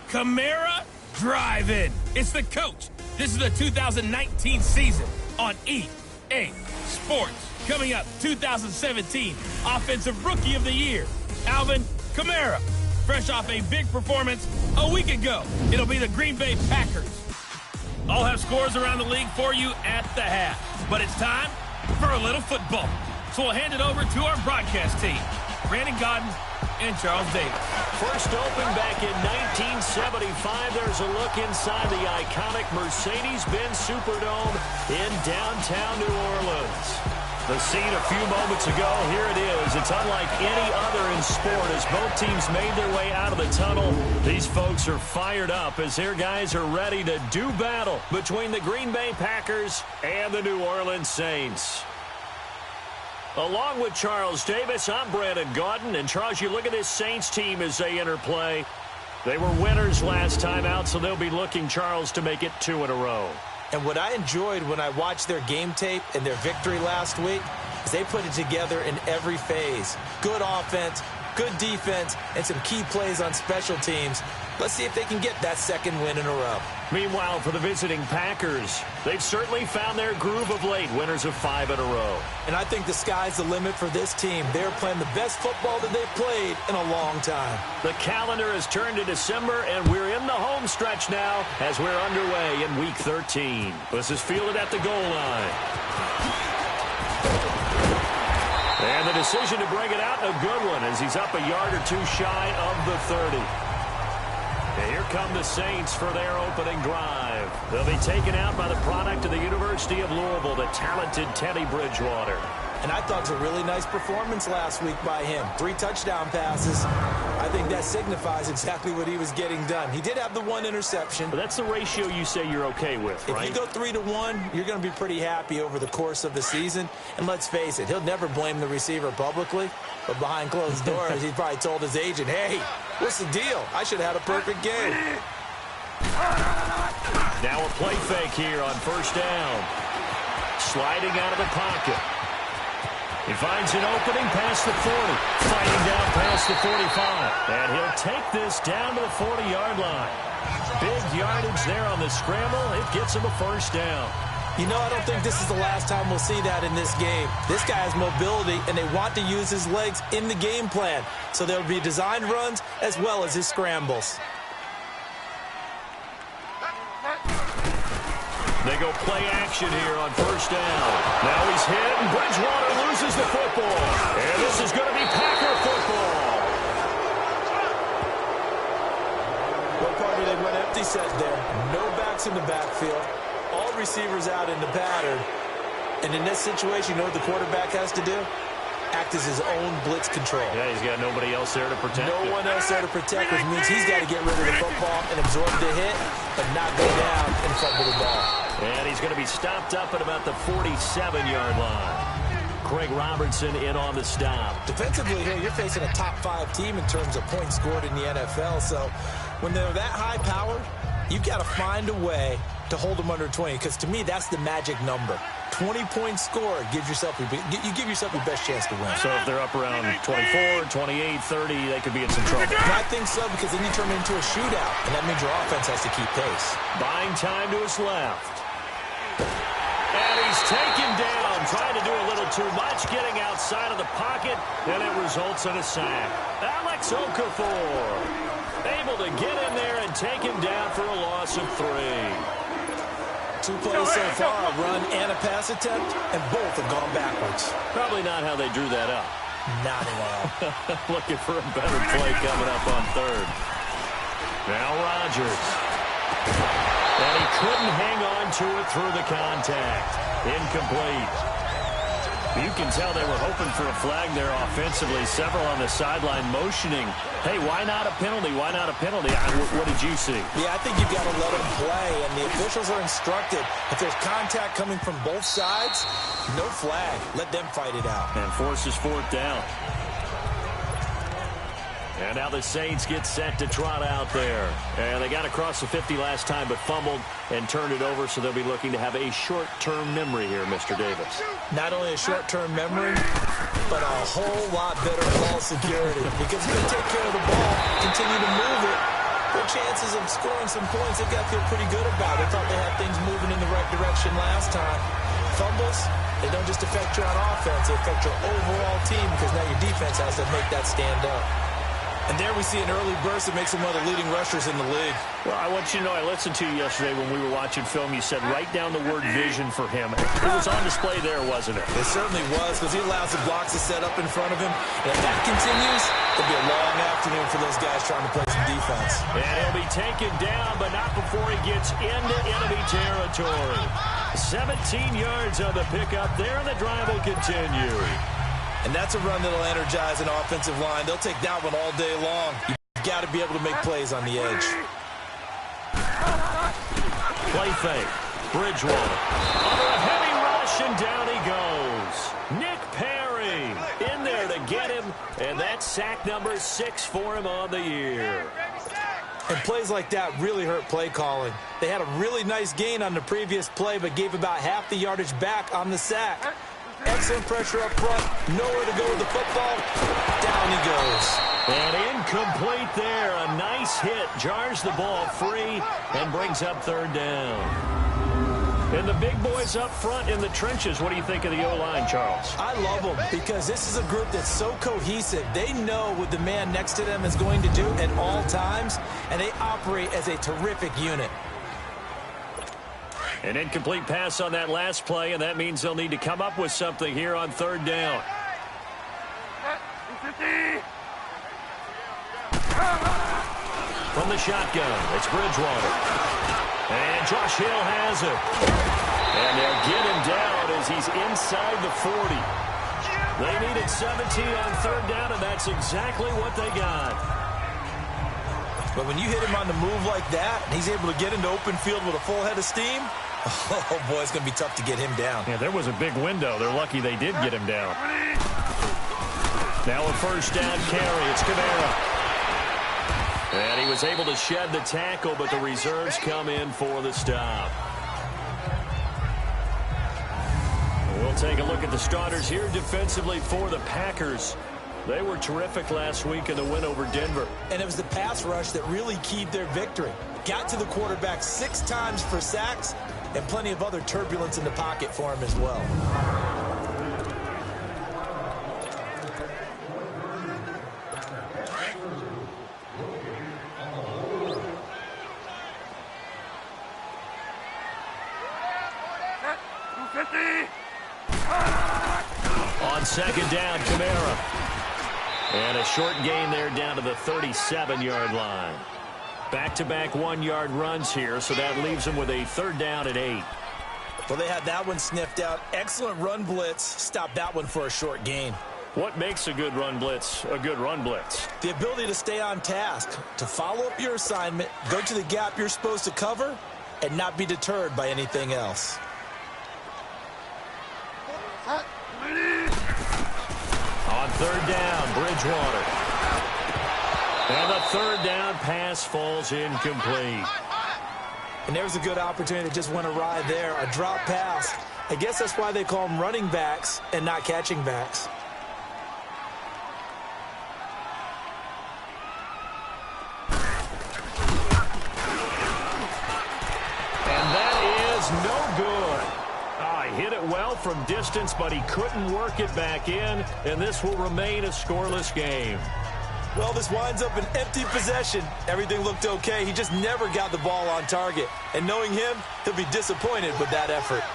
Kamara Drive-In. It's the coach. This is the 2019 season on EA Sports. Coming up, 2017 Offensive Rookie of the Year, Alvin Kamara. Fresh off a big performance a week ago, it'll be the Green Bay Packers. I'll have scores around the league for you at the half. But it's time for a little football. So we'll hand it over to our broadcast team, Brandon Gaudin and Charles Davis. First opened back in 1975. There's a look inside the iconic Mercedes-Benz Superdome in downtown New Orleans. The scene a few moments ago, here it is. It's unlike any other in sport as both teams made their way out of the tunnel. These folks are fired up as their guys are ready to do battle between the Green Bay Packers and the New Orleans Saints. Along with Charles Davis, I'm Brandon Gaudin. And Charles, you look at this Saints team as they enter play. They were winners last time out, so they'll be looking, Charles, to make it 2 in a row. And what I enjoyed when I watched their game tape and their victory last week is they put it together in every phase. Good offense, good defense, and some key plays on special teams. Let's see if they can get that second win in a row. Meanwhile, for the visiting Packers, they've certainly found their groove of late, winners of 5 in a row. And I think the sky's the limit for this team. They're playing the best football that they've played in a long time. The calendar has turned to December, and we're in the home stretch now as we're underway in Week 13. This is fielded at the goal line. And the decision to bring it out, a good one, as he's up a yard or two shy of the 30. And here come the Saints for their opening drive. They'll be taken out by the product of the University of Louisville, the talented Teddy Bridgewater. And I thought it was a really nice performance last week by him. 3 touchdown passes. I think that signifies exactly what he was getting done. He did have the 1 interception. But that's the ratio you say you're okay with, right? If you go 3-1, you're going to be pretty happy over the course of the season. And let's face it, he'll never blame the receiver publicly. But behind closed doors, he probably told his agent, hey, what's the deal? I should have had a perfect game. Now a play fake here on first down. Sliding out of the pocket. He finds an opening past the 40. Fighting down past the 45. And he'll take this down to the 40-yard line. Big yardage there on the scramble. It gets him a first down. You know, I don't think this is the last time we'll see that in this game. This guy has mobility, and they want to use his legs in the game plan. So there'll be designed runs as well as his scrambles. They go play action here on first down. Now he's hit, and Bridgewater loses the football. And this is going to be Packer football. What party they went empty set there. No backs in the backfield. All receivers out in the pattern. And in this situation, you know what the quarterback has to do? Act as his own blitz control. Yeah, he's got nobody else there to protect him. No one else there to protect, which means he's got to get rid of the football and absorb the hit, but not go down and fumble the ball. And he's going to be stopped up at about the 47-yard line. Craig Robertson in on the stop. Defensively here, you're facing a top-5 team in terms of points scored in the NFL. So when they're that high-powered, you've got to find a way to hold them under 20, because to me, that's the magic number. 20-point score gives yourself you give yourself your best chance to win. So if they're up around 24, 28, 30, they could be in some trouble. I think so, because then you turn it into a shootout, and that means your offense has to keep pace. Buying time to his left. And he's taken down, trying to do a little too much, getting outside of the pocket, and it results in a sack. Alex Okafor able to get in there and take him down for a loss of 3. 2 plays so far, a run and a pass attempt, and both have gone backwards. Probably not how they drew that up. Not at all. Looking for a better play coming up on 3rd. Now Rodgers. And he couldn't hang on to it through the contact. Incomplete. You can tell they were hoping for a flag there offensively. Several on the sideline motioning. Hey, why not a penalty? Why not a penalty? What did you see? Yeah, I think you've got to let them play, and the officials are instructed. If there's contact coming from both sides, no flag. Let them fight it out. And forces 4th down. And now the Saints get set to trot out there. And they got across the 50 last time, but fumbled and turned it over, so they'll be looking to have a short-term memory here, Mr. Davis. Not only a short-term memory, but a whole lot better ball security. Because if you take care of the ball, continue to move it, their chances of scoring some points, they've got to feel pretty good about it. They thought they had things moving in the right direction last time. Fumbles, they don't just affect you on offense, they affect your overall team because now your defense has to make that stand up. And there we see an early burst that makes him one of the leading rushers in the league. Well, I want you to know, I listened to you yesterday when we were watching film. You said write down the word vision for him. It was on display there, wasn't it? It certainly was, because he allows the blocks to set up in front of him. And if that continues, it'll be a long afternoon for those guys trying to play some defense. And he'll be taken down, but not before he gets into enemy territory. 17 yards on the pickup there, and the drive will continue. And that's a run that'll energize an offensive line. They'll take that one all day long. You've got to be able to make plays on the edge. Play fake. Bridgewater. Under a heavy rush, and down he goes. Nick Perry in there to get him, and that's sack number 6 for him on the year. And plays like that really hurt play calling. They had a really nice gain on the previous play, but gave about half the yardage back on the sack. Excellent pressure up front. Nowhere to go with the football. Down he goes. And incomplete there. A nice hit. Jars the ball free and brings up third down. And the big boys up front in the trenches. What do you think of the O-line, Charles? I love them because this is a group that's so cohesive. They know what the man next to them is going to do at all times, and they operate as a terrific unit. An incomplete pass on that last play, and that means they'll need to come up with something here on third down. From the shotgun, it's Bridgewater. And Josh Hill has it. And they'll get him down as he's inside the 40. They needed 17 on third down, and that's exactly what they got. But when you hit him on the move like that, and he's able to get into open field with a full head of steam, oh, boy, it's going to be tough to get him down. Yeah, there was a big window. They're lucky they did get him down. Now a first down carry. It's Kamara. And he was able to shed the tackle, but the reserves come in for the stop. We'll take a look at the starters here defensively for the Packers. They were terrific last week in the win over Denver. And it was the pass rush that really keyed their victory. Got to the quarterback 6 times for sacks, and plenty of other turbulence in the pocket for him as well. On second down, Kamara. And a short gain there down to the 37-yard line. Back-to-back 1-yard runs here, so that leaves them with a third down at 8. Well, they had that one sniffed out. Excellent run blitz. Stopped that one for a short gain. What makes a good run blitz a good run blitz? The ability to stay on task, to follow up your assignment, go to the gap you're supposed to cover, and not be deterred by anything else. On third down, Bridgewater. And the third down pass falls incomplete. And there's a good opportunity that just went awry there. A drop pass. I guess that's why they call them running backs and not catching backs. And that is no good. Hit it well from distance, but he couldn't work it back in, and this will remain a scoreless game. Well, this winds up an empty possession. Everything looked okay. He just never got the ball on target. And knowing him, he'll be disappointed with that effort.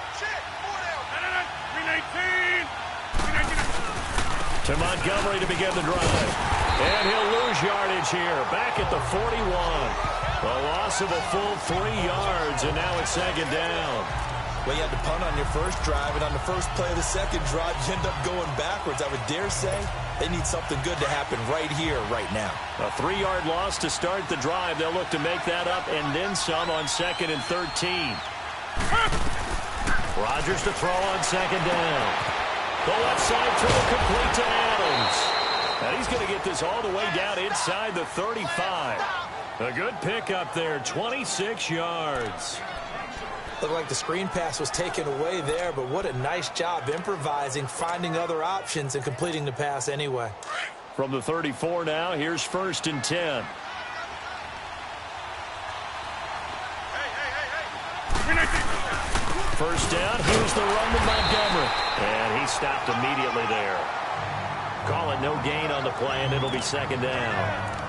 To Montgomery to begin the drive. And he'll lose yardage here, back at the 41. A loss of a full 3 yards, and now it's second down. Well, you had to punt on your first drive, and on the first play of the second drive, you end up going backwards. I would dare say they need something good to happen right here, right now. A 3-yard loss to start the drive. They'll look to make that up and then some on 2nd and 13. Rodgers to throw on second down. The left side throw complete to Adams. And he's going to get this all the way down inside the 35. A good pickup there, 26 yards. Looked like the screen pass was taken away there, but what a nice job improvising, finding other options, and completing the pass anyway. From the 34 now, here's 1st and 10. first down. Here's the run with Montgomery. And he stopped immediately there. Call it no gain on the play, and it'll be second down.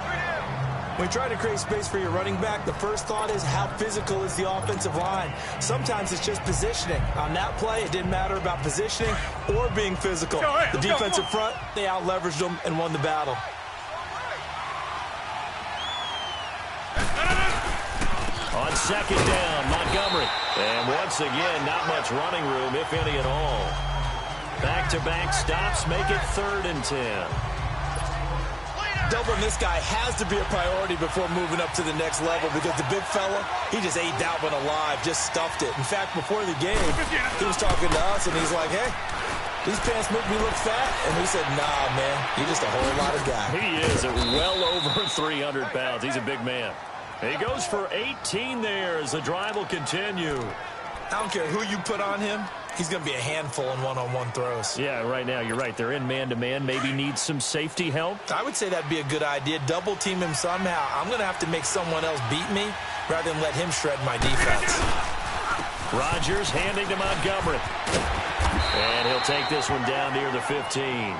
When you try to create space for your running back, the first thought is how physical is the offensive line. Sometimes it's just positioning. On that play, it didn't matter about positioning or being physical. The defensive front, they out-leveraged them and won the battle. On second down, Montgomery. And once again, not much running room, if any at all. Back-to-back stops make it 3rd and 10. Doubling this guy has to be a priority before moving up to the next level because the big fella, he just ate that one alive, just stuffed it. In fact, before the game, he was talking to us, and he's like, hey, these pants make me look fat. And we said, nah, man, you're just a whole lot of guy. He is at well over 300 pounds. He's a big man. He goes for 18 there as the drive will continue. I don't care who you put on him. He's going to be a handful in one-on-one throws. Yeah, right now, you're right. They're in man-to-man. Maybe needs some safety help. I would say that'd be a good idea. Double team him somehow. I'm going to have to make someone else beat me rather than let him shred my defense. Rodgers handing to Montgomery. And he'll take this one down near the 15.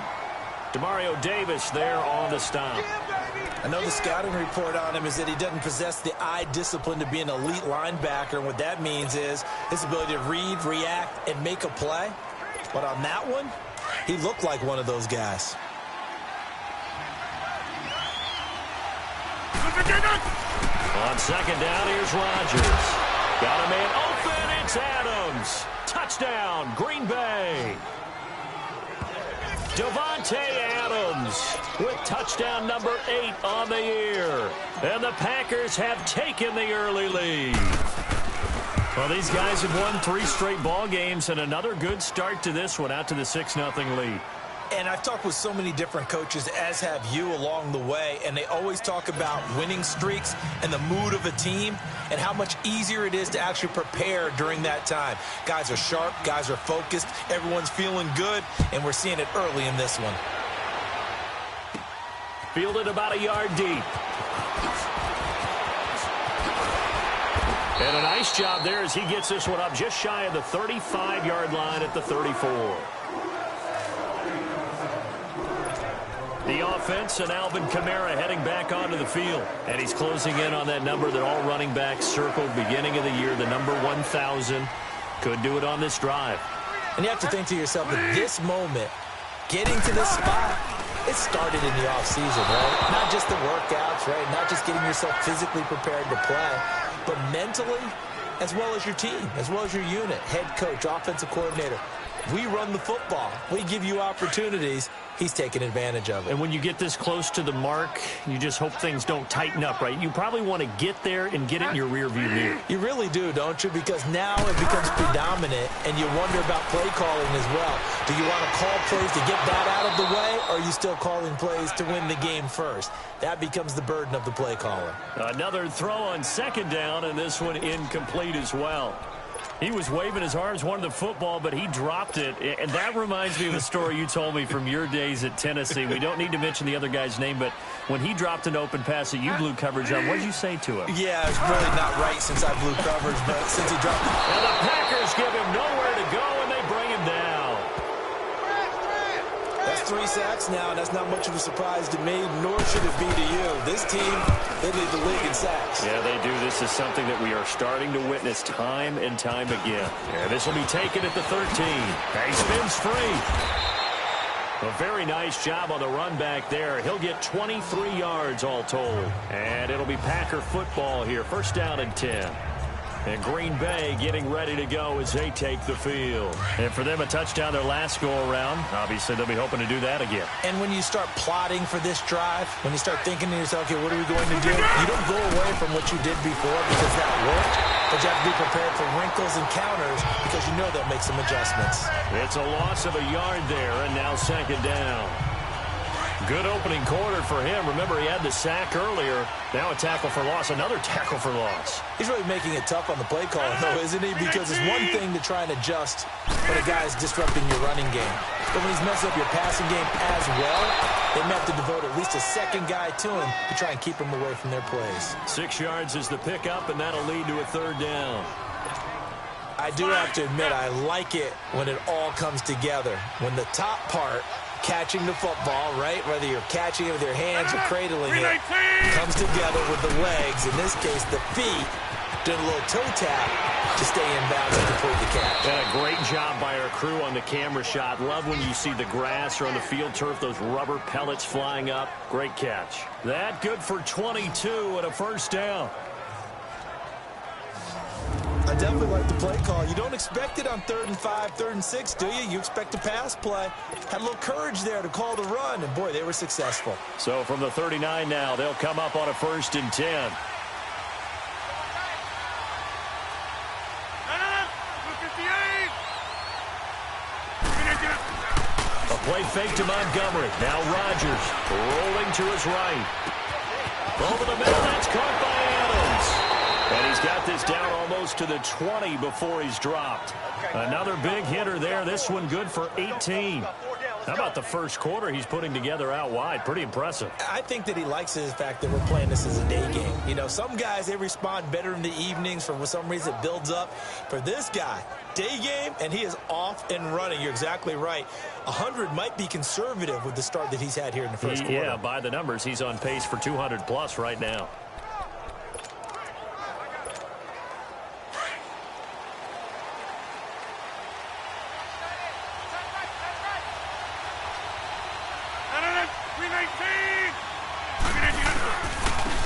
Demario Davis there on the stop. I know the scouting report on him is that he doesn't possess the eye discipline to be an elite linebacker. And what that means is his ability to read, react, and make a play. But on that one, he looked like one of those guys. On second down, here's Rodgers. Got a man open. It's Adams. Touchdown, Green Bay. Davante Adams with touchdown number 8 on the year. And the Packers have taken the early lead. Well, these guys have won 3 straight ball games and another good start to this one out to the 6-0 lead. And I've talked with so many different coaches, as have you, along the way, and they always talk about winning streaks and the mood of a team and how much easier it is to actually prepare during that time. Guys are sharp, guys are focused, everyone's feeling good, and we're seeing it early in this one. Fielded about a yard deep. And a nice job there as he gets this one up just shy of the 35-yard line at the 34. The offense and Alvin Kamara heading back onto the field. And he's closing in on that number that all running backs circled beginning of the year, the number 1,000. Could do it on this drive. And you have to think to yourself that this moment, getting to this spot, it started in the offseason, right? Not just the workouts, right? Not just getting yourself physically prepared to play, but mentally, as well as your team, as well as your unit, head coach, offensive coordinator. We run the football. We give you opportunities. He's taking advantage of it. And when you get this close to the mark, you just hope things don't tighten up, right? You probably want to get there and get it in your rearview mirror. You really do, don't you? Because now it becomes predominant, and you wonder about play calling as well. Do you want to call plays to get that out of the way, or are you still calling plays to win the game first? That becomes the burden of the play caller. Another throw on second down, and this one incomplete as well. He was waving his arms, wanted the football, but he dropped it. And that reminds me of a story you told me from your days at Tennessee. We don't need to mention the other guy's name, but when he dropped an open pass that you blew coverage on, what did you say to him? Yeah, it's really not right since I blew coverage, but since he dropped it. And the Packers give him nowhere to go, and they bring him down. That's 3 sacks now, and that's not much of a surprise to me, nor should it be to you. This team, they lead the league in sacks. Yeah, they do. This is something that we are starting to witness time and time again. And this will be taken at the 13. He spins free. A very nice job on the run back there. He'll get 23 yards all told. And it'll be Packer football here. First down and 10. And Green Bay getting ready to go as they take the field. And for them, a touchdown their last go-around. Obviously, they'll be hoping to do that again. And when you start plotting for this drive, when you start thinking to yourself, okay, what are we going to do? You don't go away from what you did before because that worked, but you have to be prepared for wrinkles and counters because you know they'll make some adjustments. It's a loss of a yard there, and now second down. Good opening quarter for him. Remember, he had the sack earlier. Now a tackle for loss, another tackle for loss. He's really making it tough on the play call, though, isn't he? Because it's one thing to try and adjust when a guy's disrupting your running game. But when he's messing up your passing game as well, they may have to devote at least a second guy to him to try and keep him away from their plays. 6 yards is the pickup, and that'll lead to a third down. I I do have to admit, I like it when it all comes together. When the top part, catching the football, right, whether you're catching it with your hands or cradling it, comes together with the legs, in this case the feet, doing a little toe tap to stay in bounds and complete the catch. And a great job by our crew on the camera shot. Love when you see the grass or on the field turf, those rubber pellets flying up. Great catch. That good for 22 and a first down. I definitely like the play call. You don't expect it on 3rd and 5, 3rd and 6, do you? You expect a pass play. Had a little courage there to call the run, and boy, they were successful. So from the 39 now, they'll come up on a 1st and 10. A play fake to Montgomery. Now Rodgers rolling to his right. Over the middle, that's caught by Adams. And he's got this down almost to the 20 before he's dropped. Another big hitter there. This one good for 18. How about the first quarter he's putting together out wide? Pretty impressive. I think that he likes the fact that we're playing this as a day game. You know, some guys, they respond better in the evenings. For some reason, it builds up. For this guy, day game, and he is off and running. You're exactly right. 100 might be conservative with the start that he's had here in the first quarter. Yeah, by the numbers, he's on pace for 200+ right now.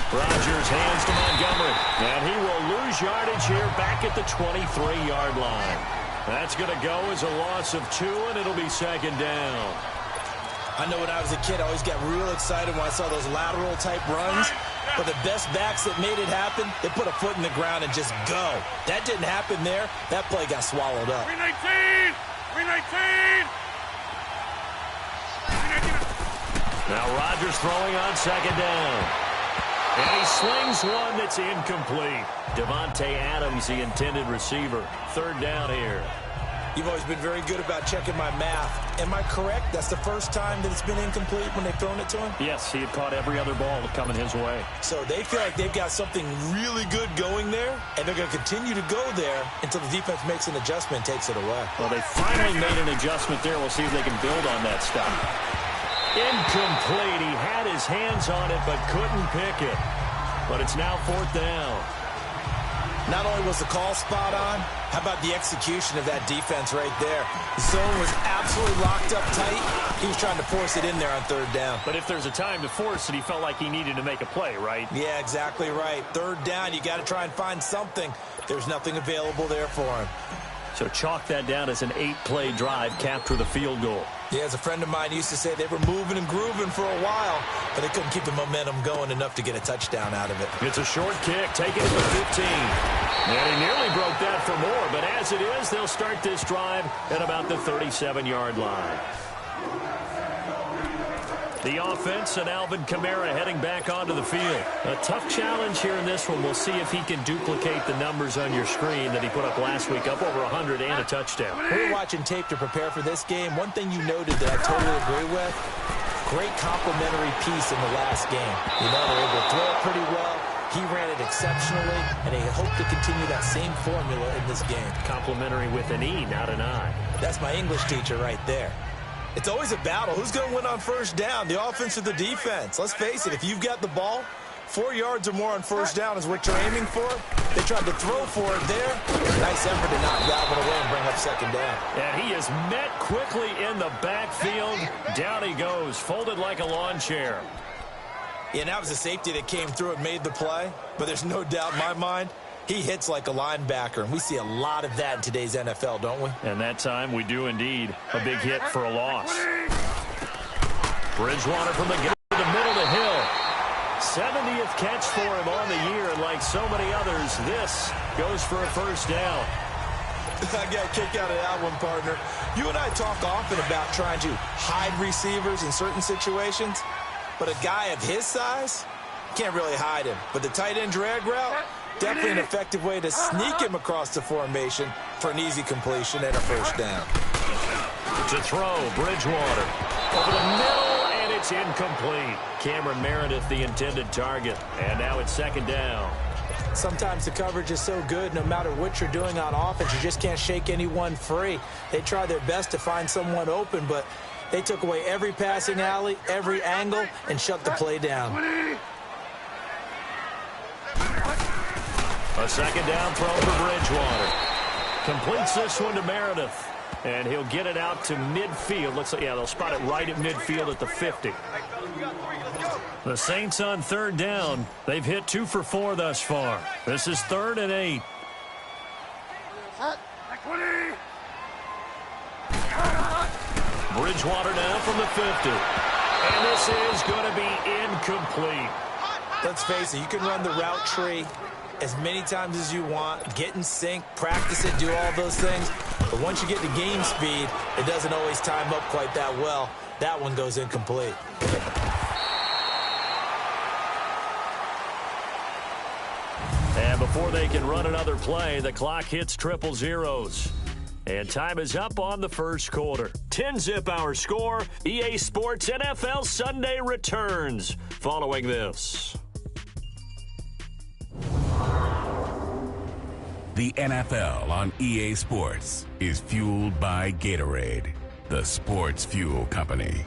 Rodgers hands to Montgomery, and he will lose yardage here back at the 23-yard line. That's going to go as a loss of 2, and it'll be 2nd down. I know when I was a kid, I always got real excited when I saw those lateral-type runs. But the best backs that made it happen, they put a foot in the ground and just go. That didn't happen there. That play got swallowed up. 319! 319! Now Rodgers throwing on 2nd down. And he slings one that's incomplete. Davante Adams, the intended receiver. 3rd down here. You've always been very good about checking my math. Am I correct? That's the first time that it's been incomplete when they've thrown it to him? Yes, he had caught every other ball coming his way. So they feel like they've got something really good going there, and they're going to continue to go there until the defense makes an adjustment and takes it away. Well, they finally made an adjustment there. We'll see if they can build on that stuff. Incomplete. He had his hands on it but couldn't pick it. But it's now 4th down. Not only was the call spot on, how about the execution of that defense right there? The zone was absolutely locked up tight. He was trying to force it in there on 3rd down. But if there's a time to force it, he felt like he needed to make a play, right? Yeah, exactly right. 3rd down, you got to try and find something. There's nothing available there for him. So chalk that down as an 8-play drive, capped with a field goal. Yeah, as a friend of mine used to say, they were moving and grooving for a while, but they couldn't keep the momentum going enough to get a touchdown out of it. It's a short kick, taken to the 15. And he nearly broke that for more, but as it is, they'll start this drive at about the 37-yard line. The offense and Alvin Kamara heading back onto the field. A tough challenge here in this one. We'll see if he can duplicate the numbers on your screen that he put up last week, up over 100 and a touchdown. We were watching tape to prepare for this game. One thing you noted that I totally agree with, great complimentary piece in the last game. You know, they're able to throw it pretty well. He ran it exceptionally, and they hope to continue that same formula in this game. Complimentary with an E, not an I. That's my English teacher right there. It's always a battle. Who's going to win on 1st down, the offense or the defense? Let's face it, if you've got the ball, 4 yards or more on 1st down is what you're aiming for. They tried to throw for it there. Nice effort to knock Galvin away and bring up 2nd down. And he is met quickly in the backfield. Down he goes, folded like a lawn chair. Yeah, and that was a safety that came through and made the play. But there's no doubt in my mind, he hits like a linebacker, and we see a lot of that in today's NFL, don't we? And that time we do indeed. A big hit for a loss. Bridgewater from the middle to Hill. 70th catch for him on the year, and like so many others, this goes for a 1st down. I got a kick out of that one, partner. You and I talk often about trying to hide receivers in certain situations, but a guy of his size can't really hide him. But the tight end drag route, definitely an effective way to sneak him across the formation for an easy completion and a 1st down. To throw, Bridgewater. Over the middle, and it's incomplete. Cameron Meredith, the intended target. And now it's 2nd down. Sometimes the coverage is so good, no matter what you're doing on offense, you just can't shake anyone free. They try their best to find someone open, but they took away every passing alley, every angle, and shut the play down. A second down throw for Bridgewater. Completes this one to Meredith. And he'll get it out to midfield. Looks like, yeah, they'll spot it right at midfield at the 50. The Saints on third down. They've hit 2 for 4 thus far. This is 3rd and 8. Bridgewater now from the 50. And this is going to be incomplete. Let's face it, you can run the route tree as many times as you want, get in sync, practice it, do all those things. But once you get to game speed, it doesn't always time up quite that well. That one goes incomplete. And before they can run another play, the clock hits triple zeros. And time is up on the first quarter. 10-zip our score. EA Sports NFL Sunday returns following this. The NFL on EA Sports is fueled by Gatorade, the sports fuel company.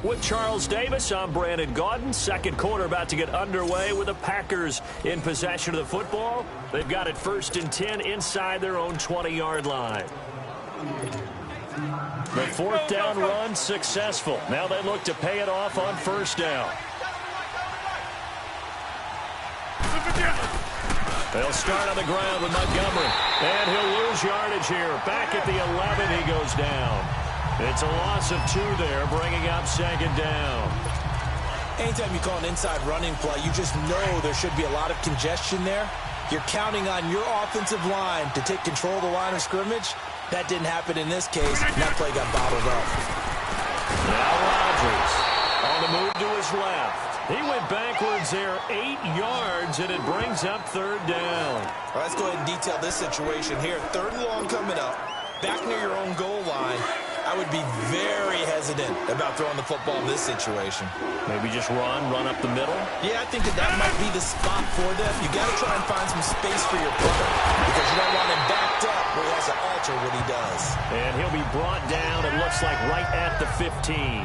With Charles Davis, I'm Brandon Gaudin. Second quarter about to get underway with the Packers in possession of the football. They've got it 1st and 10 inside their own 20-yard line. The 4th down run successful. Now they look to pay it off on 1st down. They'll start on the ground with Montgomery. And he'll lose yardage here. Back at the 11, he goes down. It's a loss of 2 there, bringing up 2nd down. Anytime you call an inside running play, you just know there should be a lot of congestion there. You're counting on your offensive line to take control of the line of scrimmage. That didn't happen in this case, and that play got bottled up. Now Rodgers on the move to his left. He went backwards there 8 yards, and it brings up 3rd down. All right, let's go ahead and detail this situation here. 3rd and long coming up, back near your own goal line. I would be very hesitant about throwing the football in this situation. Maybe just run up the middle? Yeah, I think that might be the spot for them. You got to try and find some space for your punter because you don't want him backed up where he has to alter what he does. And he'll be brought down, it looks like, right at the 15.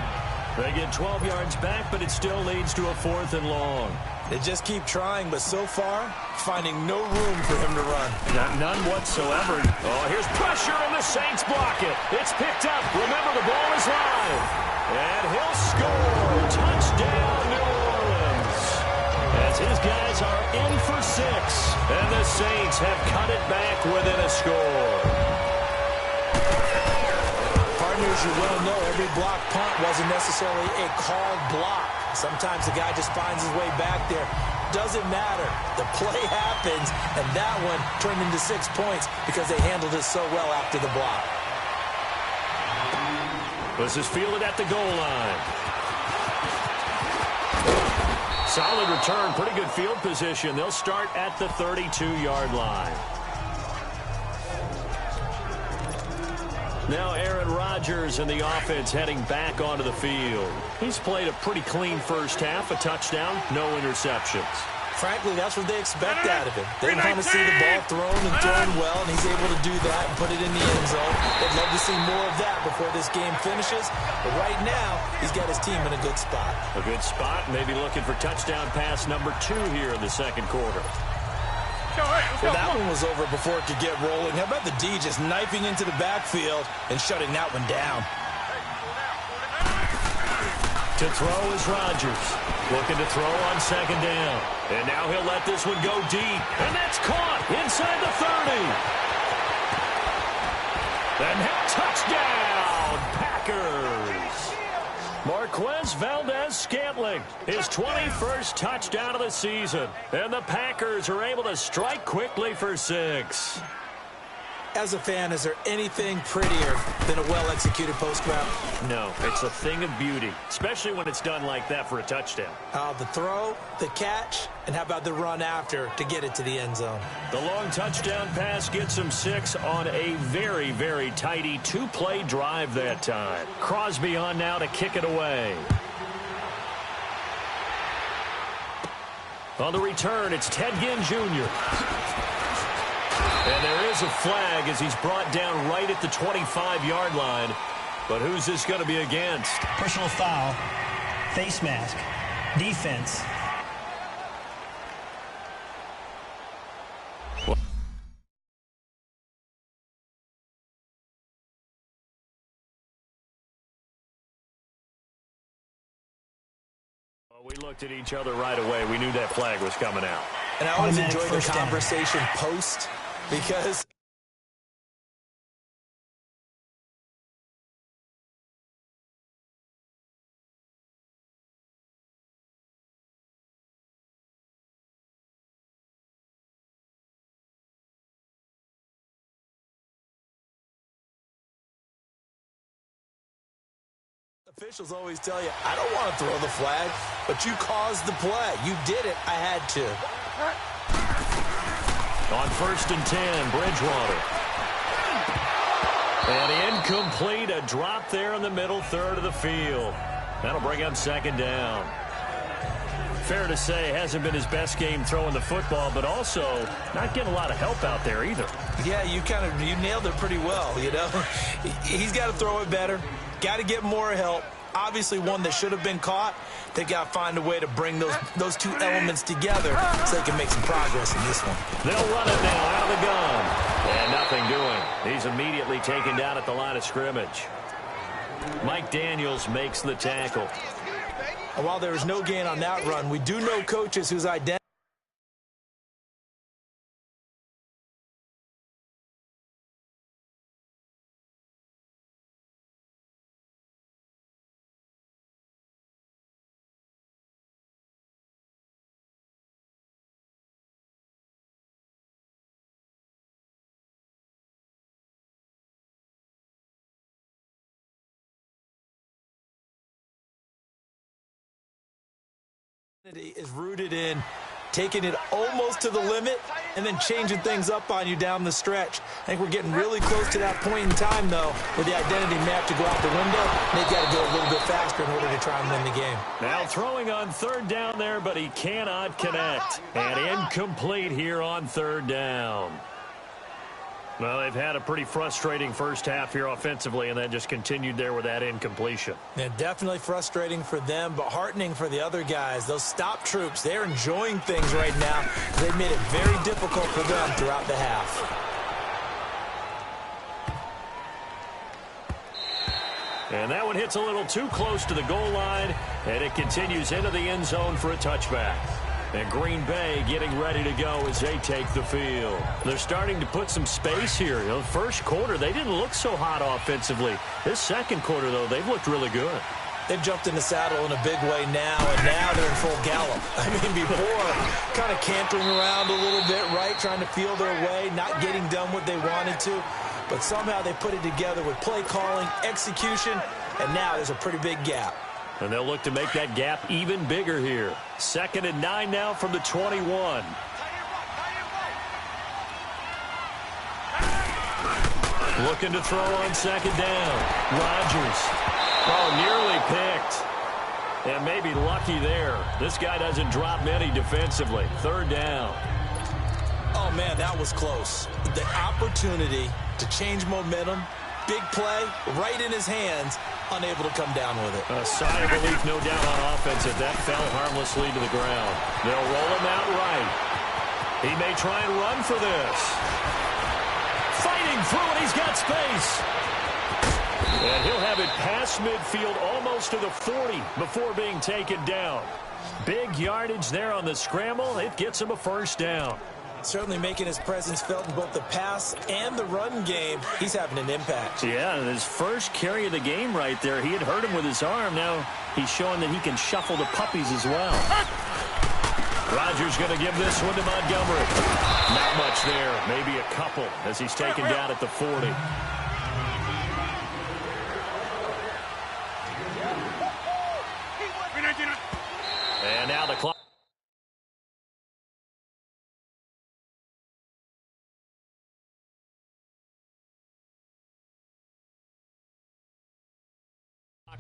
They get 12 yards back, but it still leads to a 4th and long. They just keep trying, but so far, finding no room for him to run. None whatsoever. Oh, here's pressure, and the Saints block it. It's picked up. Remember, the ball is live. And he'll score. Touchdown, New Orleans. As his guys are in for 6. And the Saints have cut it back within a score. Partners, you well know every block punt wasn't necessarily a called block. Sometimes the guy just finds his way back there. Doesn't matter. The play happens, and that one turned into 6 points because they handled it so well after the block. This is fielded at the goal line. Solid return, pretty good field position. They'll start at the 32-yard line. Now Aaron Rodgers and the offense heading back onto the field. He's played a pretty clean first half, a touchdown, no interceptions. Frankly, that's what they expect out of him. They want to see the ball thrown and thrown well, and he's able to do that and put it in the end zone. They'd love to see more of that before this game finishes. But right now, he's got his team in a good spot. A good spot, maybe looking for touchdown pass number 2 here in the second quarter. Well, that one was over before it could get rolling. How about the D just knifing into the backfield and shutting that one down? To throw is Rodgers. Looking to throw on 2nd down. And now he'll let this one go deep. And that's caught inside the 30. And touchdown, Packers. Marquez Valdez-Scantling, his 21st touchdown of the season. And the Packers are able to strike quickly for 6. As a fan, is there anything prettier than a well-executed post route? No, it's a thing of beauty, especially when it's done like that for a touchdown. The throw, the catch, and how about the run after to get it to the end zone? The long touchdown pass gets him 6 on a very, very tidy 2-play drive that time. Crosby on now to kick it away. On the return, it's Ted Ginn Jr. And there is a flag as he's brought down right at the 25-yard line. But who's this going to be against? Personal foul, face mask, defense. We looked at each other right away. We knew that flag was coming out. And I always enjoy the conversation post because officials always tell you, I don't want to throw the flag, but you caused the play. You did it. I had to. On 1st and 10, Bridgewater. And incomplete, a drop there in the middle third of the field. That'll bring up 2nd down. Fair to say, hasn't been his best game throwing the football, but also not getting a lot of help out there either. Yeah, you nailed it pretty well, you know. He's got to throw it better. Got to get more help. Obviously, one that should have been caught. They got to find a way to bring those two elements together so they can make some progress in this one. They'll run it now out of the gun. And nothing doing. He's immediately taken down at the line of scrimmage. Mike Daniels makes the tackle. And while there was no gain on that run, we do know coaches whose identity is rooted in taking it almost to the limit and then changing things up on you down the stretch. I think we're getting really close to that point in time, though, where the identity may have to go out the window. They've got to go a little bit faster in order to try and win the game. Now throwing on 3rd down there, but he cannot connect. And incomplete here on 3rd down. Well, they've had a pretty frustrating first half here offensively, and then just continued there with that incompletion. Yeah, definitely frustrating for them, but heartening for the other guys. Those stop troops, they're enjoying things right now. They've made it very difficult for them throughout the half. And that one hits a little too close to the goal line, and it continues into the end zone for a touchback. And Green Bay getting ready to go as they take the field. They're starting to put some space here. You know, first quarter, they didn't look so hot offensively. This second quarter, though, they've looked really good. They've jumped in the saddle in a big way now, and now they're in full gallop. I mean, before, kind of cantering around a little bit, right, trying to feel their way, not getting done what they wanted to. But somehow they put it together with play calling, execution, and now there's a pretty big gap. And they'll look to make that gap even bigger here. 2nd and 9 now from the 21. Looking to throw on 2nd down. Rodgers. Oh, nearly picked. And maybe lucky there. This guy doesn't drop many defensively. 3rd down. Oh, man, that was close. The opportunity to change momentum, big play, right in his hands, unable to come down with it. A sigh of relief, no doubt, on offense as that fell harmlessly to the ground. They'll roll him out right. He may try and run for this. Fighting through it, he's got space. And he'll have it past midfield, almost to the 40 before being taken down. Big yardage there on the scramble. It gets him a 1st down. Certainly making his presence felt in both the pass and the run game. He's having an impact. Yeah, his first carry of the game right there, he had hurt him with his arm. Now he's showing that he can shuffle the puppies as well. Rodgers going to give this one to Montgomery. Not much there, maybe a couple as he's taken down at the 40. And now the clock.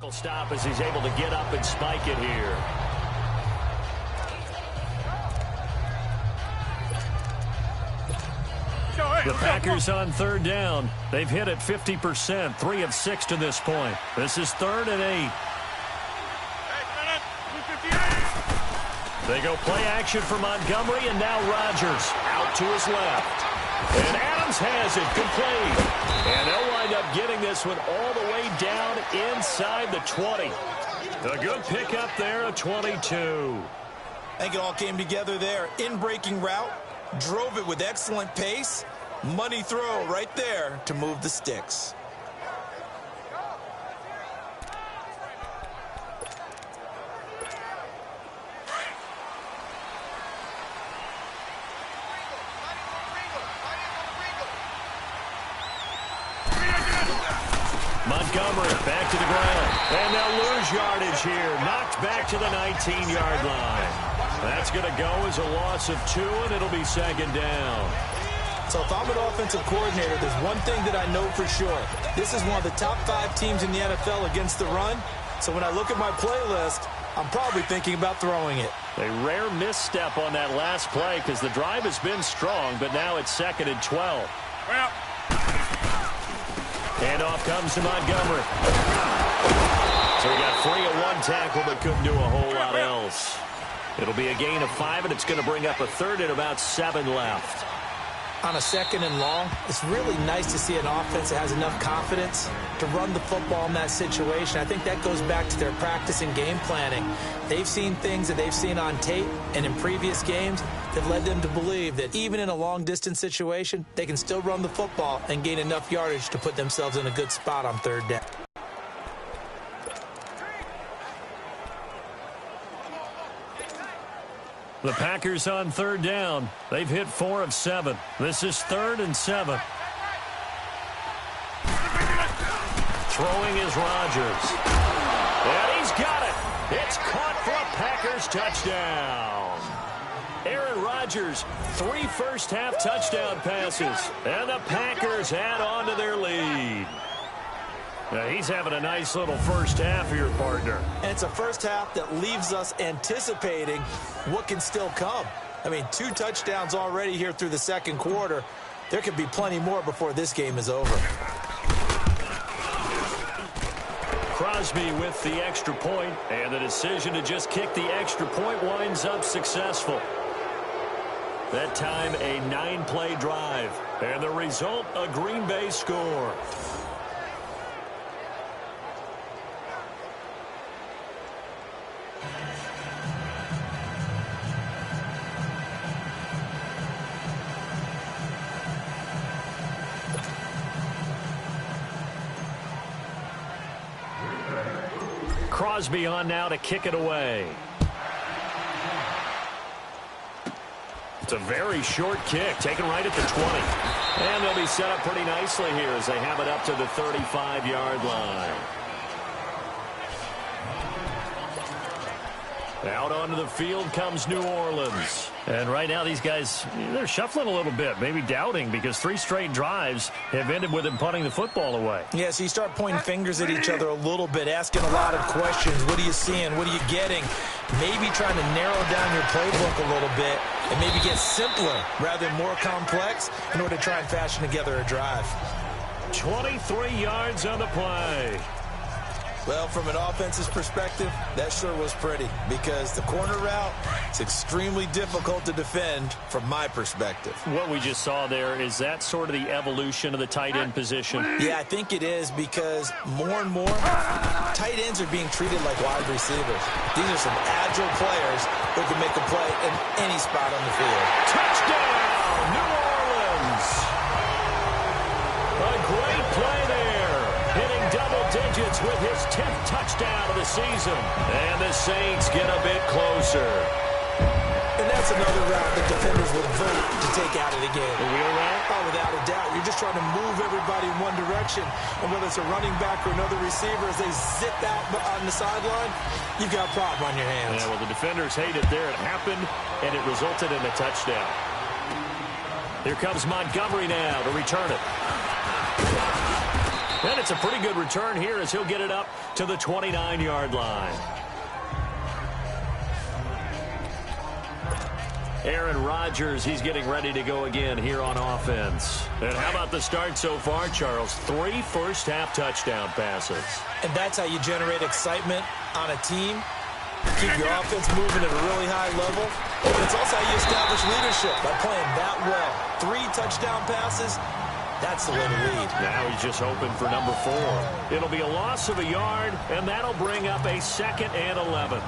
Will stop as he's able to get up and spike it here. The Packers on third down. They've hit it 50%, 3 of 6 to this point. This is 3rd and 8. They go play action for Montgomery, and now Rodgers out to his left. And Adams has it complete. And they'll wind up getting this one all the way down inside the 20. A good pickup there, a 22. I think it all came together there. In-breaking route, drove it with excellent pace. Money throw right there to move the sticks. Montgomery back to the ground. And they'll lose yardage here. Knocked back to the 19-yard line. That's going to go as a loss of 2, and it'll be 2nd down. So if I'm an offensive coordinator, there's one thing that I know for sure. This is one of the top 5 teams in the NFL against the run. So when I look at my playlist, I'm probably thinking about throwing it. A rare misstep on that last play because the drive has been strong, but now it's 2nd and 12. Well. Handoff comes to Montgomery. So he got free of 1 tackle, but couldn't do a whole lot else. It'll be a gain of 5, and it's going to bring up a 3rd and about 7 left. On a 2nd and long, it's really nice to see an offense that has enough confidence to run the football in that situation. I think that goes back to their practice and game planning. They've seen things that they've seen on tape and in previous games that led them to believe that even in a long-distance situation, they can still run the football and gain enough yardage to put themselves in a good spot on 3rd down. The Packers on 3rd down. They've hit 4 of 7. This is 3rd and 7. Throwing is Rodgers. And he's got it. It's caught for a Packers touchdown. Aaron Rodgers, 3 first-half touchdown passes. And the Packers add on to their lead. Now he's having a nice little first half here, partner. And it's a first half that leaves us anticipating what can still come. I mean, 2 touchdowns already here through the 2nd quarter. There could be plenty more before this game is over. Crosby with the extra point, and the decision to just kick the extra point winds up successful. That time, a 9-play drive, and the result, a Green Bay score. Crosby on now to kick it away. It's a very short kick, taken right at the 20. And they'll be set up pretty nicely here as they have it up to the 35-yard line. Out onto the field comes New Orleans. And right now these guys, they're shuffling a little bit, maybe doubting, because 3 straight drives have ended with them punting the football away. Yeah, so you start pointing fingers at each other a little bit, asking a lot of questions. What are you seeing? What are you getting? Maybe trying to narrow down your playbook a little bit and maybe get simpler rather than more complex in order to try and fashion together a drive. 23 yards on the play. Well, from an offense's perspective, that sure was pretty because the corner route is extremely difficult to defend from my perspective. What we just saw there, is that sort of the evolution of the tight end position? Yeah, I think it is because more and more tight ends are being treated like wide receivers. These are some agile players who can make a play in any spot on the field. Touchdown, New Orleans! A great play there. Hitting double digits with his 10th touchdown of the season. And the Saints get a bit closer. And that's another route that defenders would vote to take out of the game. The wheel route? Oh, without a doubt. You're just trying to move everybody in one direction. And whether it's a running back or another receiver, as they zip out on the sideline, you've got a problem on your hands. Yeah, well, the defenders hate it there. It happened, and it resulted in a touchdown. Here comes Montgomery now to return it. And it's a pretty good return here as he'll get it up to the 29-yard line. Aaron Rodgers, he's getting ready to go again here on offense. And how about the start so far, Charles? 3 first-half touchdown passes. And that's how you generate excitement on a team. Keep your offense moving at a really high level. And it's also how you establish leadership by playing that well. 3 touchdown passes, that's the way to lead. Now he's just hoping for number 4. It'll be a loss of a yard, and that'll bring up a 2nd and 11.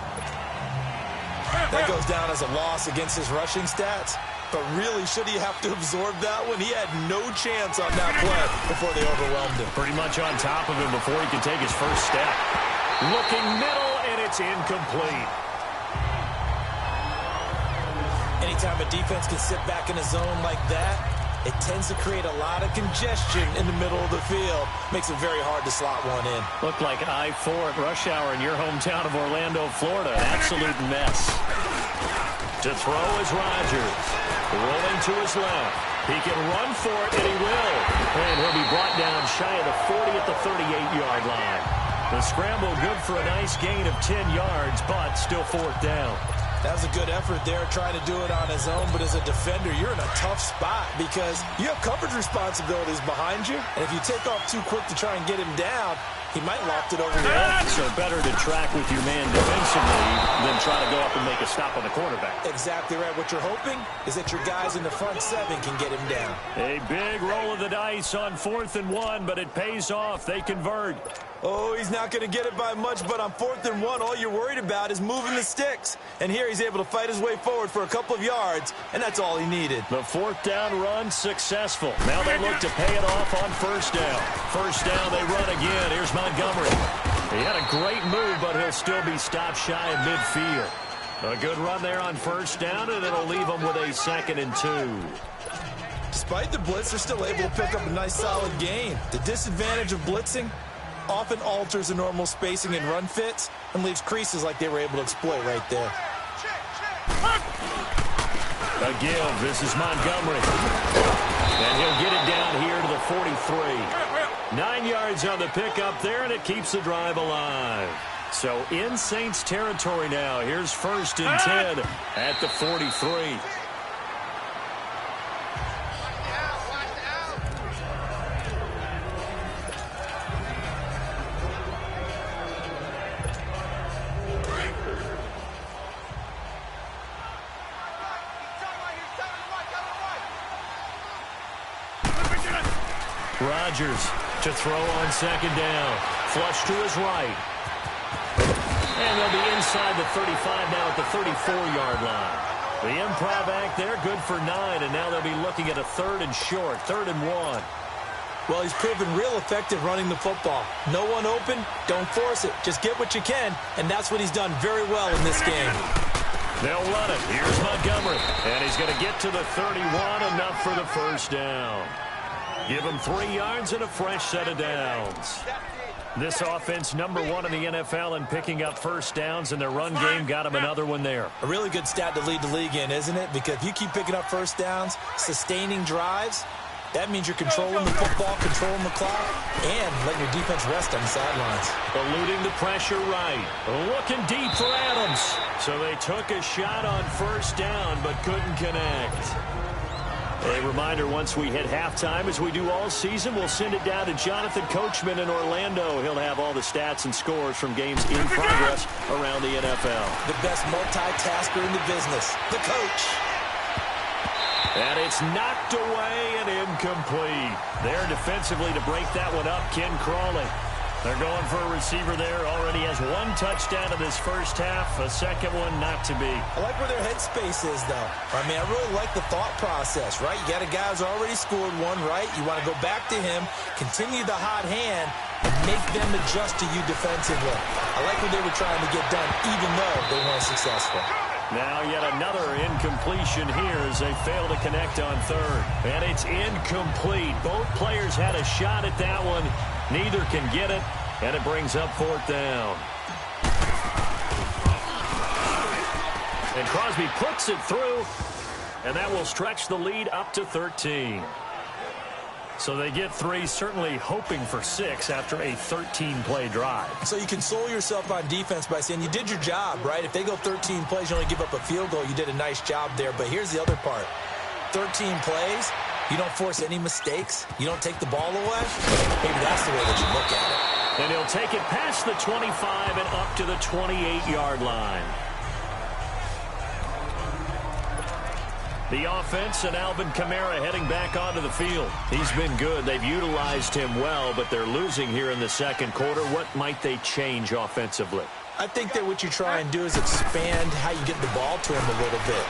That goes down as a loss against his rushing stats. But really, should he have to absorb that one? He had no chance on that play before they overwhelmed him. Pretty much on top of him before he could take his first step. Looking middle, and it's incomplete. Anytime a defense can sit back in a zone like that, it tends to create a lot of congestion in the middle of the field. Makes it very hard to slot one in. Looked like I-4 at rush hour in your hometown of Orlando, Florida. An absolute mess. To throw is Rodgers. Rolling to his left. He can run for it, and he will. And he'll be brought down shy of the 40 at the 38-yard line. The scramble good for a nice gain of 10 yards, but still 4th down. That was a good effort there, trying to do it on his own. But as a defender, you're in a tough spot because you have coverage responsibilities behind you. And if you take off too quick to try and get him down, he might loft it over your head. So better to track with your man defensively than try to go up and make a stop on the quarterback. Exactly right. What you're hoping is that your guys in the front 7 can get him down. A big roll of the dice on 4th and 1, but it pays off. They convert. Oh, he's not going to get it by much, but on 4th and 1, all you're worried about is moving the sticks. And here he's able to fight his way forward for a couple of yards, and that's all he needed. The 4th down run successful. Now they look to pay it off on 1st down. 1st down, they run again. Here's Montgomery. He had a great move, but he'll still be stopped shy of midfield. A good run there on 1st down, and it'll leave him with a 2nd and 2. Despite the blitz, they're still able to pick up a nice solid gain. The disadvantage of blitzing often alters the normal spacing and run fits and leaves creases like they were able to exploit right there. A give. This is Montgomery. And he'll get it down here to the 43. 9 yards on the pickup there, and it keeps the drive alive. So in Saints territory now. Here's 1st and 10 at the 43. Rodgers to throw on 2nd down. Flush to his right. And they'll be inside the 35 now at the 34-yard line. The improv act there, good for 9, and now they'll be looking at a 3rd and short, 3rd and 1. Well, he's proven real effective running the football. No one open, don't force it. Just get what you can, and that's what he's done very well in this game. They'll run it. Here's Montgomery, and he's going to get to the 31, enough for the 1st down. Give him 3 yards and a fresh set of downs. This offense, number 1 in the NFL in picking up 1st downs, and their run game got him another one there. A really good stat to lead the league in, isn't it? Because if you keep picking up 1st downs, sustaining drives, that means you're controlling the football, controlling the clock, and letting your defense rest on the sidelines. Eluding the pressure right. Looking deep for Adams. So they took a shot on 1st down, but couldn't connect. A reminder, once we hit halftime, as we do all season, we'll send it down to Jonathan Coachman in Orlando. He'll have all the stats and scores from games in progress around the NFL. The best multitasker in the business, the coach. And it's knocked away and incomplete. There defensively to break that one up, Ken Crawley. They're going for a receiver there. Already has 1 touchdown in this 1st half. A 2nd one not to be. I like where their headspace is, though. I mean, I really like the thought process, right? You got a guy who's already scored 1, right? You want to go back to him, continue the hot hand, and make them adjust to you defensively. I like what they were trying to get done, even though they weren't successful. Now yet another incompletion here as they fail to connect on 3rd. And it's incomplete. Both players had a shot at that one. Neither can get it, and it brings up 4th down. And Crosby puts it through, and that will stretch the lead up to 13. So they get 3, certainly hoping for 6 after a 13-play drive. So you console yourself on defense by saying you did your job, right? If they go 13 plays, you only give up a field goal, you did a nice job there. But here's the other part. 13 plays, you don't force any mistakes, you don't take the ball away. Maybe that's the way that you look at it. And he'll take it past the 25 and up to the 28-yard line. The offense and Alvin Kamara heading back onto the field. He's been good. They've utilized him well, but they're losing here in the second quarter. What might they change offensively? I think that what you try and do is expand how you get the ball to him a little bit.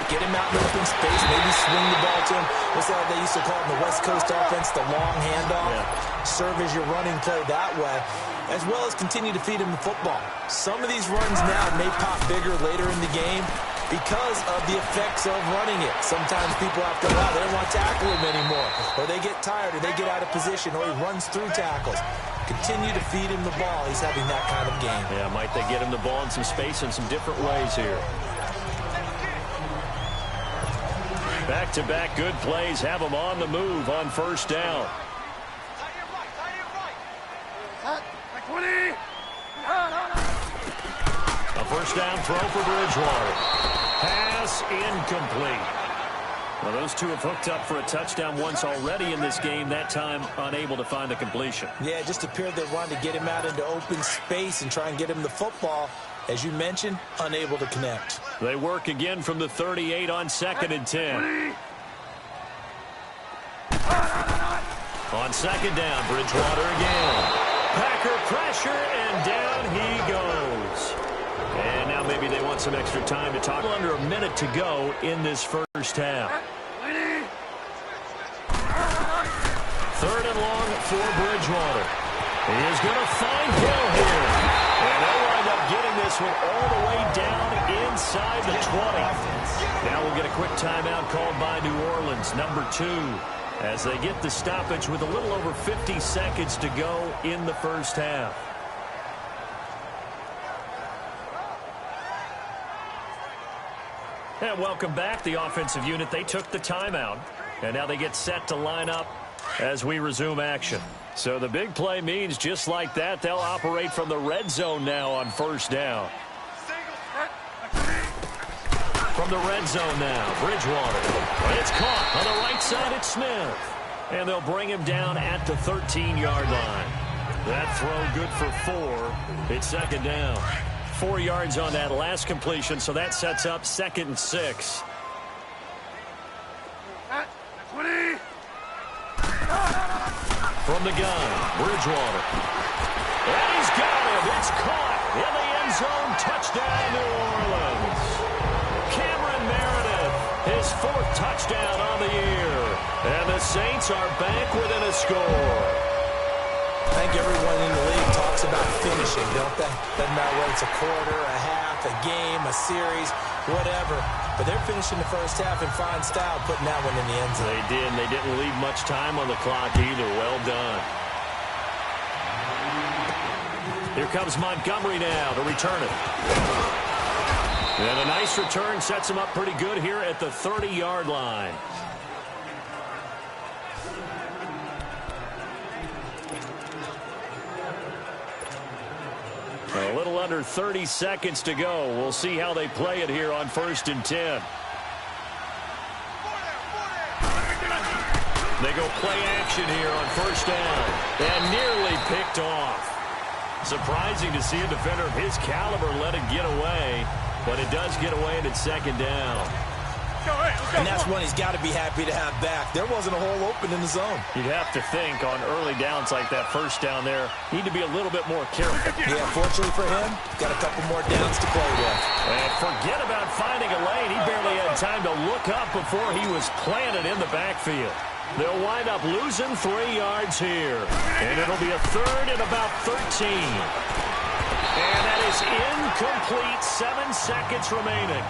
Get him out in open space, maybe swing the ball to him. What's that they used to call it in the West Coast offense, the long handoff? Yeah. Serve as your running play that way, as well as continue to feed him the football. Some of these runs now may pop bigger later in the game because of the effects of running it. Sometimes people after a while, they don't want to tackle him anymore, or they get tired, or they get out of position, or he runs through tackles. Continue to feed him the ball. He's having that kind of game. Yeah, might they get him the ball in some space in some different ways here. Back-to-back good plays have him on the move on first down. A first down throw for Bridgewater. Pass incomplete. Well, those two have hooked up for a touchdown once already in this game, that time unable to find the completion. Yeah, it just appeared they wanted to get him out into open space and try and get him the football. As you mentioned, unable to connect. They work again from the 38 on 2nd and 10. On second down, Bridgewater again. Packer pressure, and down he goes. And now maybe they want some extra time to talk. Under a minute to go in this first half. 3rd and long for Bridgewater. He is going to find Hill here. And they'll wind up getting this one all the way down inside the 20. Now we'll get a quick timeout called by New Orleans, number 2, as they get the stoppage with a little over 50 seconds to go in the first half. And welcome back, the offensive unit. They took the timeout, and now they get set to line up as we resume action. So the big play means just like that, they'll operate from the red zone now on first down. From the red zone now, Bridgewater. It's caught on the right side. It's Smith. And they'll bring him down at the 13-yard line. That throw good for 4. It's second down. 4 yards on that last completion, so that sets up 2nd and 6. From the gun, Bridgewater. And he's got it. It's caught in the end zone. Touchdown, New Orleans. Cameron Meredith, his 4th touchdown on the year. And the Saints are back within a score. I think everyone in the league talks about finishing, don't they? Doesn't matter whether it's a quarter, a half, a game, a series, whatever. But they're finishing the first half in fine style, putting that one in the end zone. They did, and they didn't leave much time on the clock either. Well done. Here comes Montgomery now to return it. And a nice return sets him up pretty good here at the 30-yard line. A little under 30 seconds to go. We'll see how they play it here on 1st and 10. They go play action here on first down. And nearly picked off. Surprising to see a defender of his caliber let it get away. But it does get away and it's second down. And that's one he's got to be happy to have back. There wasn't a hole open in the zone. You'd have to think on early downs like that first down there, need to be a little bit more careful. Yeah, fortunately for him, got a couple more downs to play with. And forget about finding a lane. He barely had time to look up before he was planted in the backfield. They'll wind up losing 3 yards here. And it'll be a 3rd and about 13. And that is incomplete. 7 seconds remaining.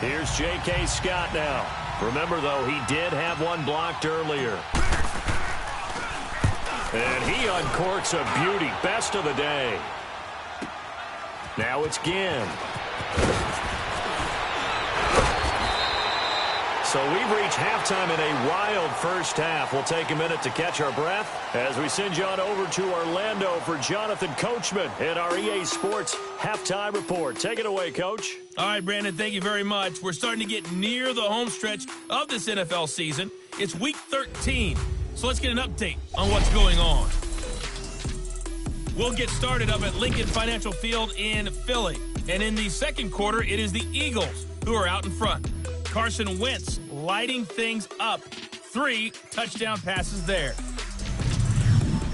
Here's J.K. Scott now. Remember, though, he did have one blocked earlier. And he uncorks a beauty. Best of the day. Now it's Ginn. So we've reached halftime in a wild first half. We'll take a minute to catch our breath as we send you on over to Orlando for Jonathan Coachman in our EA Sports Halftime Report. Take it away, Coach. All right, Brandon, thank you very much. We're starting to get near the home stretch of this NFL season. It's Week 13, so let's get an update on what's going on. We'll get started up at Lincoln Financial Field in Philly. And in the second quarter, it is the Eagles who are out in front. Carson Wentz lighting things up. 3 touchdown passes there.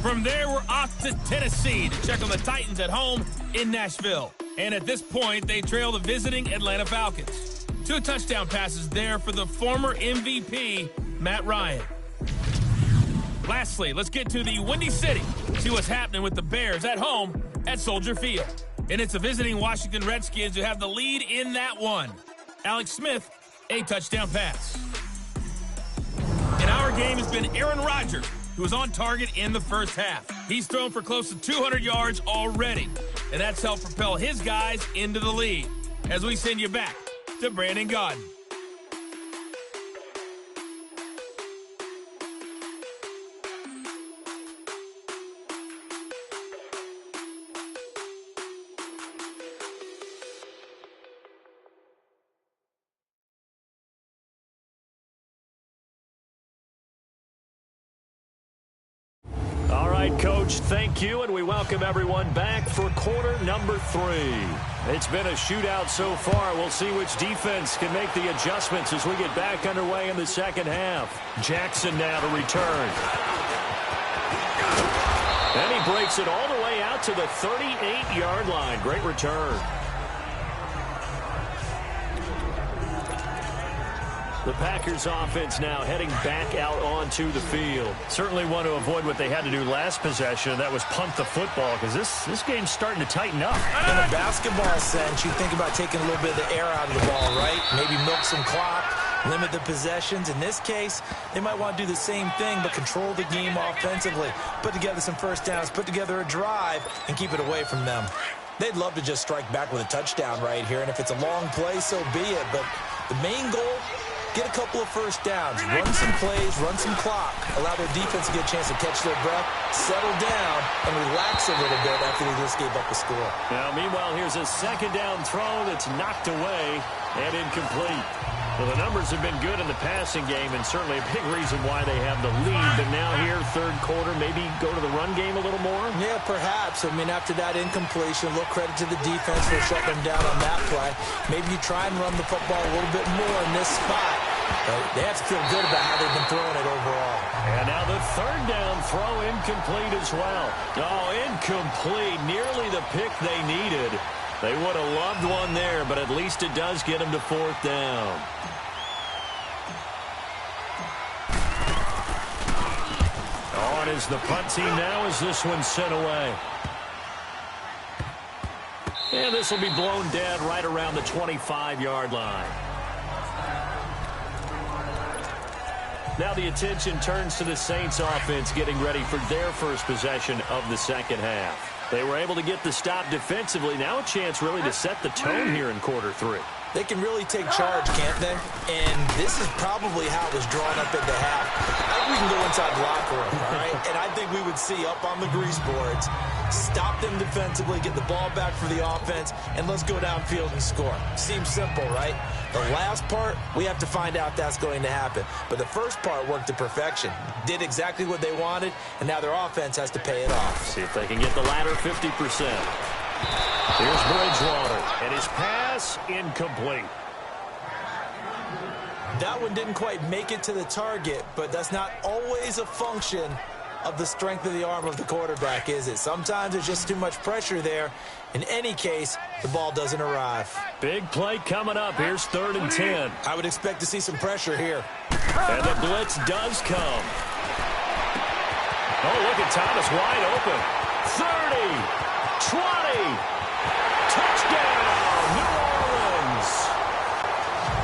From there, we're off to Tennessee to check on the Titans at home in Nashville. And at this point, they trail the visiting Atlanta Falcons. 2 touchdown passes there for the former MVP, Matt Ryan. Lastly, let's get to the Windy City. See what's happening with the Bears at home at Soldier Field. And it's the visiting Washington Redskins who have the lead in that one. Alex Smith, a touchdown pass. In our game, it's been Aaron Rodgers, who was on target in the first half. He's thrown for close to 200 yards already, and that's helped propel his guys into the lead. As we send you back to Brandon Gaudin. Coach, thank you, and we welcome everyone back for quarter number 3. It's been a shootout so far. We'll see which defense can make the adjustments as we get back underway in the second half. Jackson now to return. And he breaks it all the way out to the 38-yard line. Great return. The Packers offense now heading back out onto the field. Certainly want to avoid what they had to do last possession. That was punt the football, because this game's starting to tighten up. In a basketball sense, you think about taking a little bit of the air out of the ball, right? Maybe milk some clock, limit the possessions. In this case, they might want to do the same thing, but control the game offensively. Put together some first downs, put together a drive, and keep it away from them. They'd love to just strike back with a touchdown right here, and if it's a long play, so be it. But the main goal, get a couple of first downs, run some plays, run some clock, allow their defense to get a chance to catch their breath, settle down, and relax a little bit after they just gave up a score. Now, meanwhile, here's a second down throw that's knocked away and incomplete. Well, the numbers have been good in the passing game, and certainly a big reason why they have the lead. But now here, third quarter, maybe go to the run game a little more? Yeah, perhaps. I mean, after that incompletion, a little credit to the defense for shutting them down on that play. Maybe you try and run the football a little bit more in this spot. But they have to feel good about how they've been throwing it overall. And now the third down throw incomplete as well. Oh, incomplete. Nearly the pick they needed. They would have loved one there, but at least it does get them to fourth down. On is the punt team now as this one's sent away. And this will be blown dead right around the 25-yard line. Now the attention turns to the Saints offense getting ready for their first possession of the second half. They were able to get the stop defensively. Now a chance really to set the tone here in quarter 3. They can really take charge, can't they? And this is probably how it was drawn up at the half. I think we can go inside the locker room, all right? And I think we would see up on the grease boards, stop them defensively, get the ball back for the offense, and let's go downfield and score. Seems simple, right? The last part, we have to find out that's going to happen. But the first part worked to perfection. Did exactly what they wanted, and now their offense has to pay it off. See if they can get the latter 50%. Here's Bridgewater, and his pass incomplete. That one didn't quite make it to the target, but that's not always a function of the strength of the arm of the quarterback, is it? Sometimes there's just too much pressure there. In any case, the ball doesn't arrive. Big play coming up. Here's 3rd and 10. I would expect to see some pressure here. And the blitz does come. Oh, look at Thomas wide open. 30, 20, touchdown, New Orleans.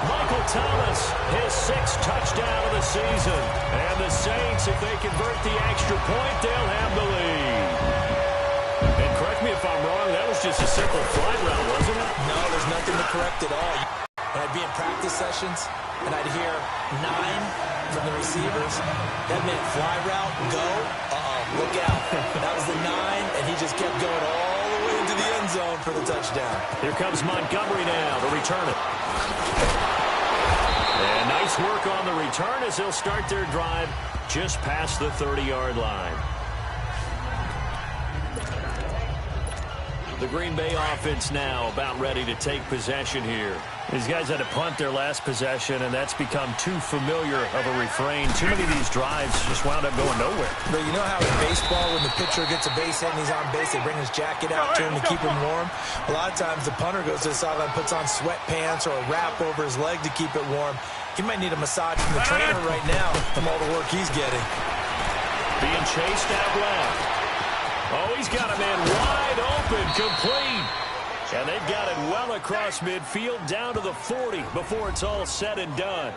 Michael Thomas, his 6th touchdown of the season. And the Saints, if they convert the extra point, they'll have the lead. And correct me if I'm wrong, that was just a simple fly route, wasn't it? No, there's nothing to correct at all. When I'd be in practice sessions and I'd hear 9 from the receivers, that meant fly route, go, look out. That was the 9, and he just kept going all the way into the end zone for the touchdown. Here comes Montgomery now to return it. And nice work on the return as they'll start their drive just past the 30-yard line. The Green Bay offense now about ready to take possession here. These guys had to punt their last possession, and that's become too familiar of a refrain. Too many of these drives just wound up going nowhere. But you know how in baseball, when the pitcher gets a base hit and he's on base, they bring his jacket out to him to keep him warm? A lot of times the punter goes to the sideline, puts on sweatpants or a wrap over his leg to keep it warm. He might need a massage from the trainer right now from all the work he's getting. Being chased out left. Oh, he's got a man wide open, complete. And they've got it well across midfield down to the 40 before it's all said and done.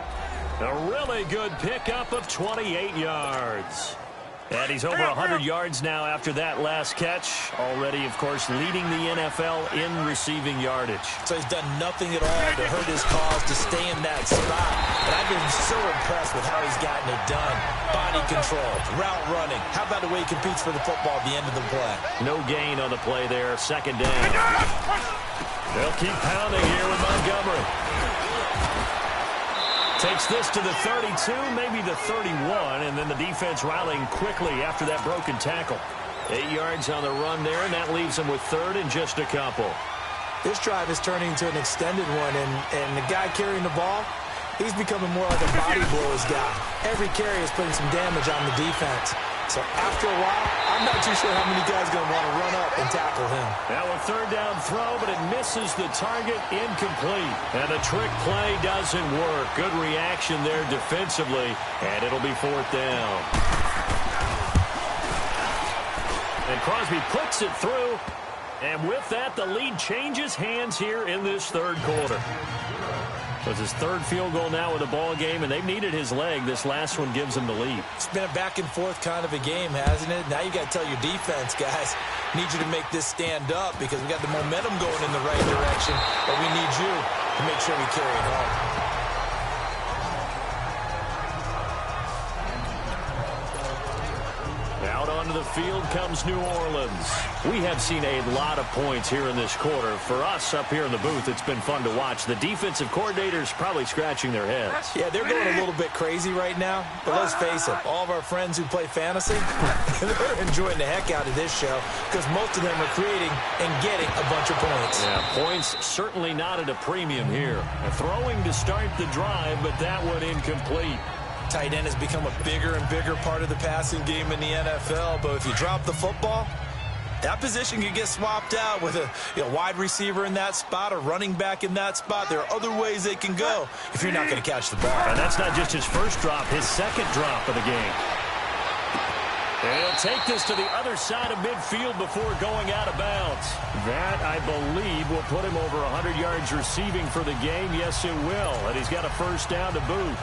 A really good pickup of 28 yards. And he's over 100 yards now after that last catch. Already, of course, leading the NFL in receiving yardage. So he's done nothing at all to hurt his cause to stay in that spot. And I've been so impressed with how he's gotten it done. Body control, route running. How about the way he competes for the football at the end of the play? No gain on the play there. 2nd down. They'll keep pounding here with Montgomery. Takes this to the 32, maybe the 31, and then the defense rallying quickly after that broken tackle. 8 yards on the run there, and that leaves them with 3rd and just a couple. This drive is turning into an extended one, and the guy carrying the ball, he's becoming more like a body blows guy. Every carry is putting some damage on the defense. So after a while, I'm not too sure how many guys are going to want to run up and tackle him. Now a 3rd down throw, but it misses the target, incomplete. And the trick play doesn't work. Good reaction there defensively, and it'll be 4th down. And Crosby puts it through, and with that, the lead changes hands here in this 3rd quarter. It was his 3rd field goal now with the ball game, and they've needed his leg. This last one gives him the lead. It's been a back-and-forth kind of a game, hasn't it? Now you got to tell your defense, guys, need you to make this stand up because we got the momentum going in the right direction, but we need you to make sure we carry it home. Out onto the field comes New Orleans. We have seen a lot of points here in this quarter. For us up here in the booth, it's been fun to watch. The defensive coordinators probably scratching their heads. Yeah, they're going a little bit crazy right now. But let's face it, all of our friends who play fantasy, they're enjoying the heck out of this show because most of them are creating and getting a bunch of points. Yeah, points certainly not at a premium here. Throwing to start the drive, but that one incomplete. Tight end has become a bigger and bigger part of the passing game in the NFL, but if you drop the football, that position could get swapped out with a wide receiver in that spot, a running back in that spot. There are other ways they can go if you're not going to catch the ball. And that's not just his first drop, his 2nd drop of the game. And he'll take this to the other side of midfield before going out of bounds. That, I believe, will put him over 100 yards receiving for the game. Yes, it will. And he's got a 1st down to boot.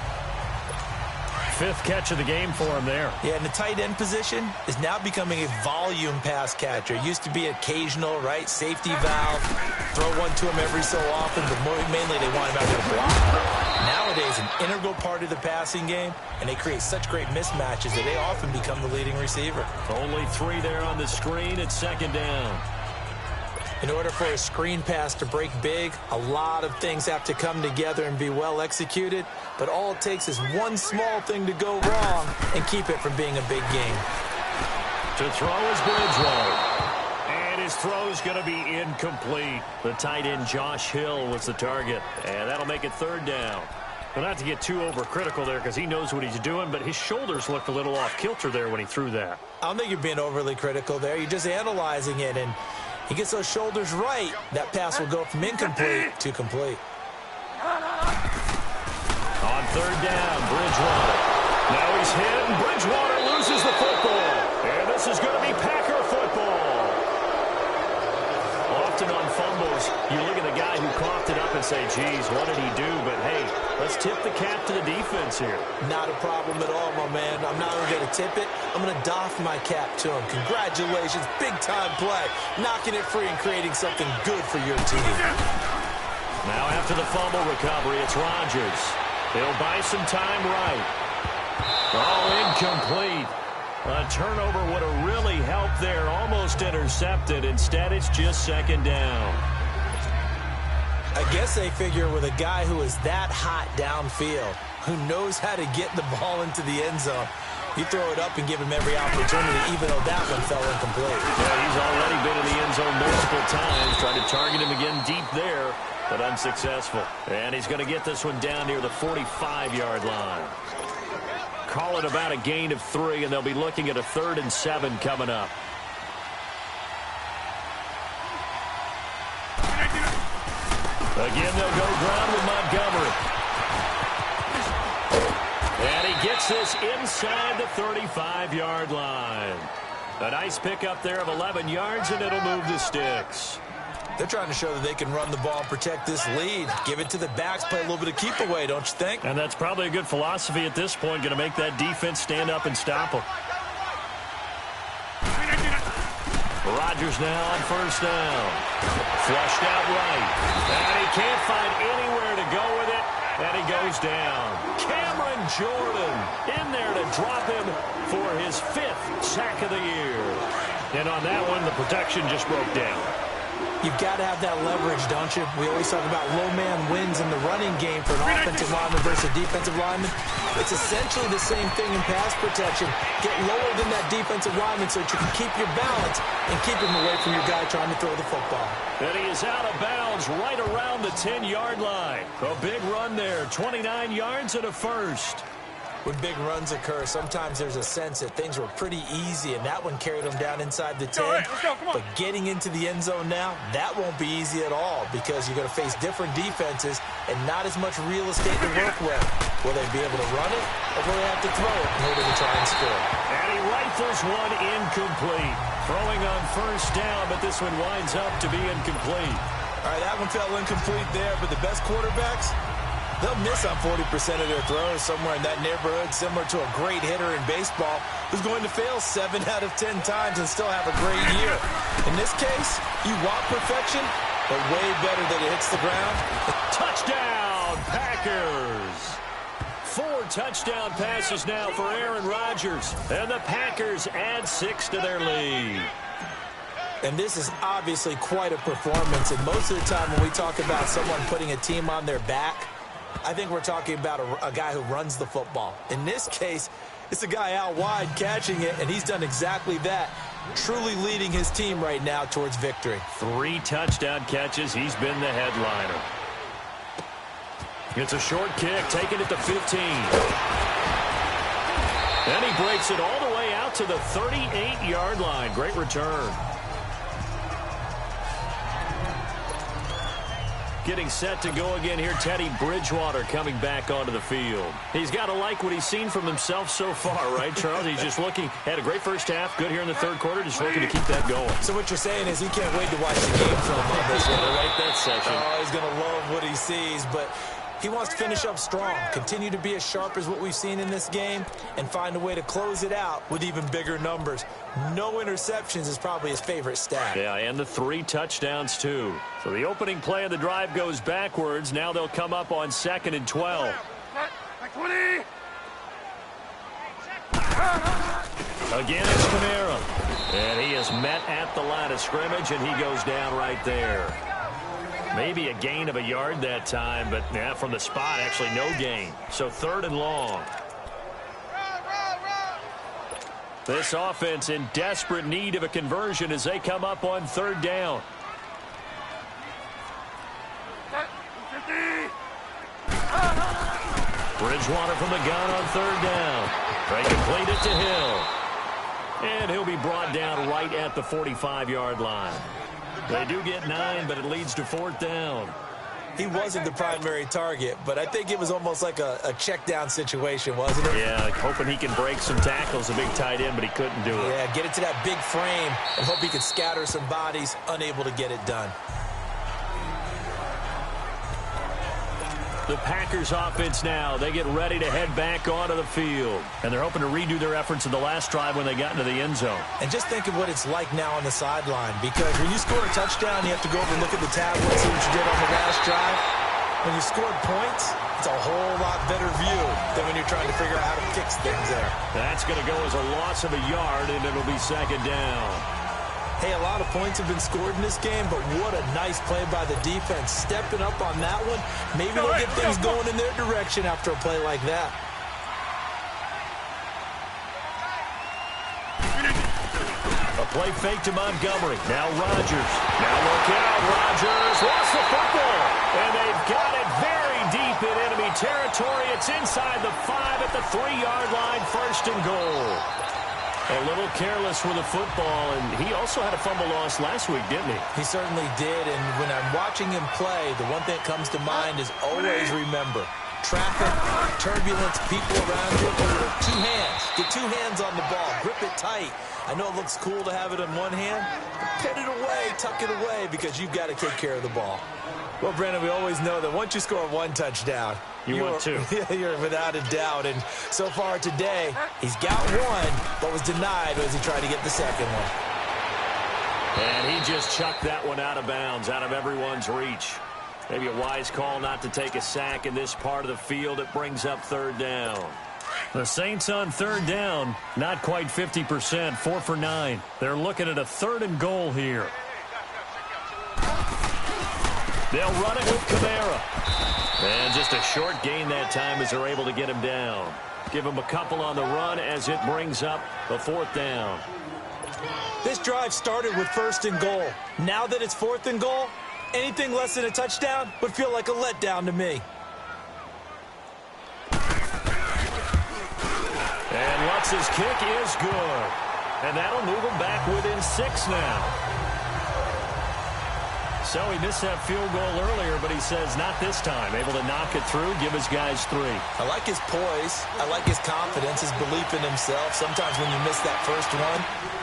5th catch of the game for him there. Yeah, and the tight end position is now becoming a volume pass catcher. It used to be occasional, right? Safety valve. Throw one to him every so often, but mainly they want him out there blocking. Nowadays, an integral part of the passing game, and they create such great mismatches that they often become the leading receiver. Only 3 there on the screen at 2nd down. In order for a screen pass to break big, a lot of things have to come together and be well executed, but all it takes is one small thing to go wrong and keep it from being a big game. To throw is Bridgewater. And his throw is going to be incomplete. The tight end Josh Hill was the target, and that'll make it 3rd down. But not to get too overcritical there because he knows what he's doing, but his shoulders looked a little off kilter there when he threw that. I don't think you're being overly critical there. You're just analyzing it, and he gets those shoulders right, that pass will go from incomplete to complete. On 3rd down, Bridgewater. Now he's hit, and Bridgewater loses the football. And this is going to be Packer football. Often on fumbles, you look at the guy who coughed it up and say, geez, what did he do? But, hey, Let's tip the cap to the defense here. Not a problem at all, my man. I'm not only going to tip it, I'm going to doff my cap to him. Congratulations, big-time play. Knocking it free and creating something good for your team. Now after the fumble recovery, it's Rodgers. He'll buy some time right. Oh, incomplete. A turnover would have really helped there. Almost intercepted. Instead, it's just second down. I guess they figure with a guy who is that hot downfield, who knows how to get the ball into the end zone, you throw it up and give him every opportunity, even though that one fell incomplete. Yeah, he's already been in the end zone multiple times. Tried to target him again deep there, but unsuccessful. And he's going to get this one down near the 45-yard line. Call it about a gain of 3, and they'll be looking at a 3rd and 7 coming up. Again, they'll go ground with Montgomery. And he gets this inside the 35-yard line. A nice pickup there of 11 yards, and it'll move the sticks. They're trying to show that they can run the ball and protect this lead. Give it to the backs, play a little bit of keep away, don't you think? And that's probably a good philosophy at this point, going to make that defense stand up and stop them. Rodgers now on first down. Flushed out right. And he can't find anywhere to go with it. And he goes down. Cameron Jordan in there to drop him for his 5th sack of the year. And on that one, the protection just broke down. You've got to have that leverage, don't you? We always talk about low man wins in the running game for an offensive lineman versus a defensive lineman. It's essentially the same thing in pass protection. Get lower than that defensive lineman so that you can keep your balance and keep him away from your guy trying to throw the football. And he is out of bounds right around the 10-yard line. A big run there, 29 yards and a first. When big runs occur, sometimes there's a sense that things were pretty easy, and that one carried them down inside the 10. Let's go, come on. But getting into the end zone now, that won't be easy at all because you're going to face different defenses and not as much real estate to work with. Will they be able to run it, or will they have to throw it in order to try and score? And he rifles one incomplete. Throwing on first down, but this one winds up to be incomplete. All right, that one fell incomplete there, but the best quarterbacks, they'll miss on 40% of their throws, somewhere in that neighborhood, similar to a great hitter in baseball who's going to fail 7 out of 10 times and still have a great year. In this case, you want perfection, but way better that it hits the ground. Touchdown, Packers! 4 touchdown passes now for Aaron Rodgers, and the Packers add 6 to their lead. And this is obviously quite a performance, and most of the time when we talk about someone putting a team on their back, I think we're talking about a guy who runs the football. In this case, it's a guy out wide catching it, and he's done exactly that, truly leading his team right now towards victory. 3 touchdown catches. He's been the headliner. It's a short kick, taking it to 15. And he breaks it all the way out to the 38-yard line. Great return. Getting set to go again here, Teddy Bridgewater coming back onto the field. He's got to like what he's seen from himself so far, right, Charles? He's just looking, had a great first half, good here in the third quarter, just looking to keep that going. So what you're saying is he can't wait to watch the game film on this one. Right, that session. Oh, he's going to love what he sees, but he wants to finish up strong, continue to be as sharp as what we've seen in this game, and find a way to close it out with even bigger numbers. No interceptions is probably his favorite stat. Yeah, and the 3 touchdowns, too. So the opening play of the drive goes backwards. Now they'll come up on 2nd and 12. Back 20. Again, it's Kamara. And he is met at the line of scrimmage, and he goes down right there. Maybe a gain of a yard that time, but yeah, from the spot, actually no gain. So 3rd and long. This offense in desperate need of a conversion as they come up on 3rd down. 50. Bridgewater from the gun on 3rd down. They complete it to Hill. And he'll be brought down right at the 45-yard line. They do get 9, but it leads to 4th down. He wasn't the primary target, but I think it was almost like a check down situation, wasn't it? Yeah, hoping he can break some tackles, a big tight end, but he couldn't do it. Yeah, get it to that big frame and hope he can scatter some bodies, unable to get it done. The Packers offense now, they get ready to head back onto the field. And they're hoping to redo their efforts in the last drive when they got into the end zone. And just think of what it's like now on the sideline, because when you score a touchdown, you have to go over and look at the tablet, see what you did on the last drive. When you scored points, it's a whole lot better view than when you're trying to figure out how to fix things there. That's going to go as a loss of a yard, and it'll be second down. Hey, a lot of points have been scored in this game, but what a nice play by the defense. Stepping up on that one, maybe they'll get things going in their direction after a play like that. A play fake to Montgomery. Now Rodgers. Now look out. Rodgers lost the football. And they've got it very deep in enemy territory. It's inside the 5 at the 3-yard line. First and goal. A little careless with the football, and he also had a fumble loss last week, didn't he? He certainly did, and when I'm watching him play, the one thing that comes to mind is always remember, traffic, turbulence, people around you, 2 hands. Get 2 hands on the ball. Grip it tight. I know it looks cool to have it in one hand, but put it away, tuck it away, because you've got to take care of the ball. Well, Brandon, we always know that once you score 1 touchdown, you want 2. You're without a doubt. And so far today, he's got 1, but was denied as he tried to get the second one. And he just chucked that one out of bounds, out of everyone's reach. Maybe a wise call not to take a sack in this part of the field. It brings up third down. The Saints on third down, not quite 50%, 4 for 9. They're looking at a 3rd and goal here. They'll run it with Kamara. And just a short gain that time as they're able to get him down. Give him a couple on the run as it brings up the 4th down. This drive started with 1st and goal. Now that it's 4th and goal, anything less than a touchdown would feel like a letdown to me. And Lutz's kick is good. And that'll move him back within 6 now. So he missed that field goal earlier, but he says not this time. Able to knock it through, give his guys 3. I like his poise. I like his confidence, his belief in himself. Sometimes when you miss that first one,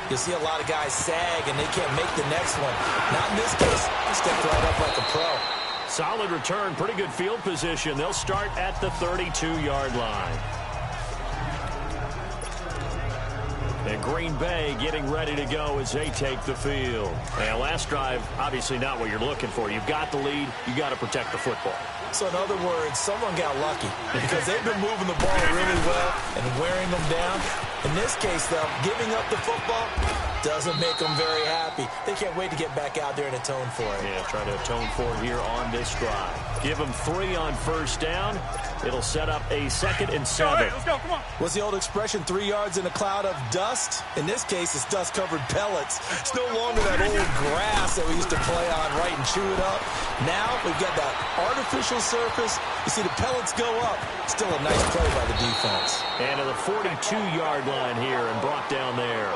you'll see a lot of guys sag and they can't make the next one. Not in this case. He stepped right up like a pro. Solid return, pretty good field position. They'll start at the 32-yard line. And Green Bay getting ready to go as they take the field. And last drive, obviously not what you're looking for. You've got the lead. You got to protect the football. So in other words, someone got lucky because they've been moving the ball really well and wearing them down. In this case, though, giving up the football doesn't make them very happy. They can't wait to get back out there and atone for it. Yeah, try to atone for it here on this drive. Give them 3 on first down. It'll set up a 2nd and 7. Let's go, come on. What's the old expression, 3 yards in a cloud of dust? In this case, it's dust-covered pellets. It's no longer that old grass that we used to play on, right, and chew it up. Now we've got that artificial surface. You see the pellets go up. Still a nice play by the defense. And to the 42-yard line here and brought down there.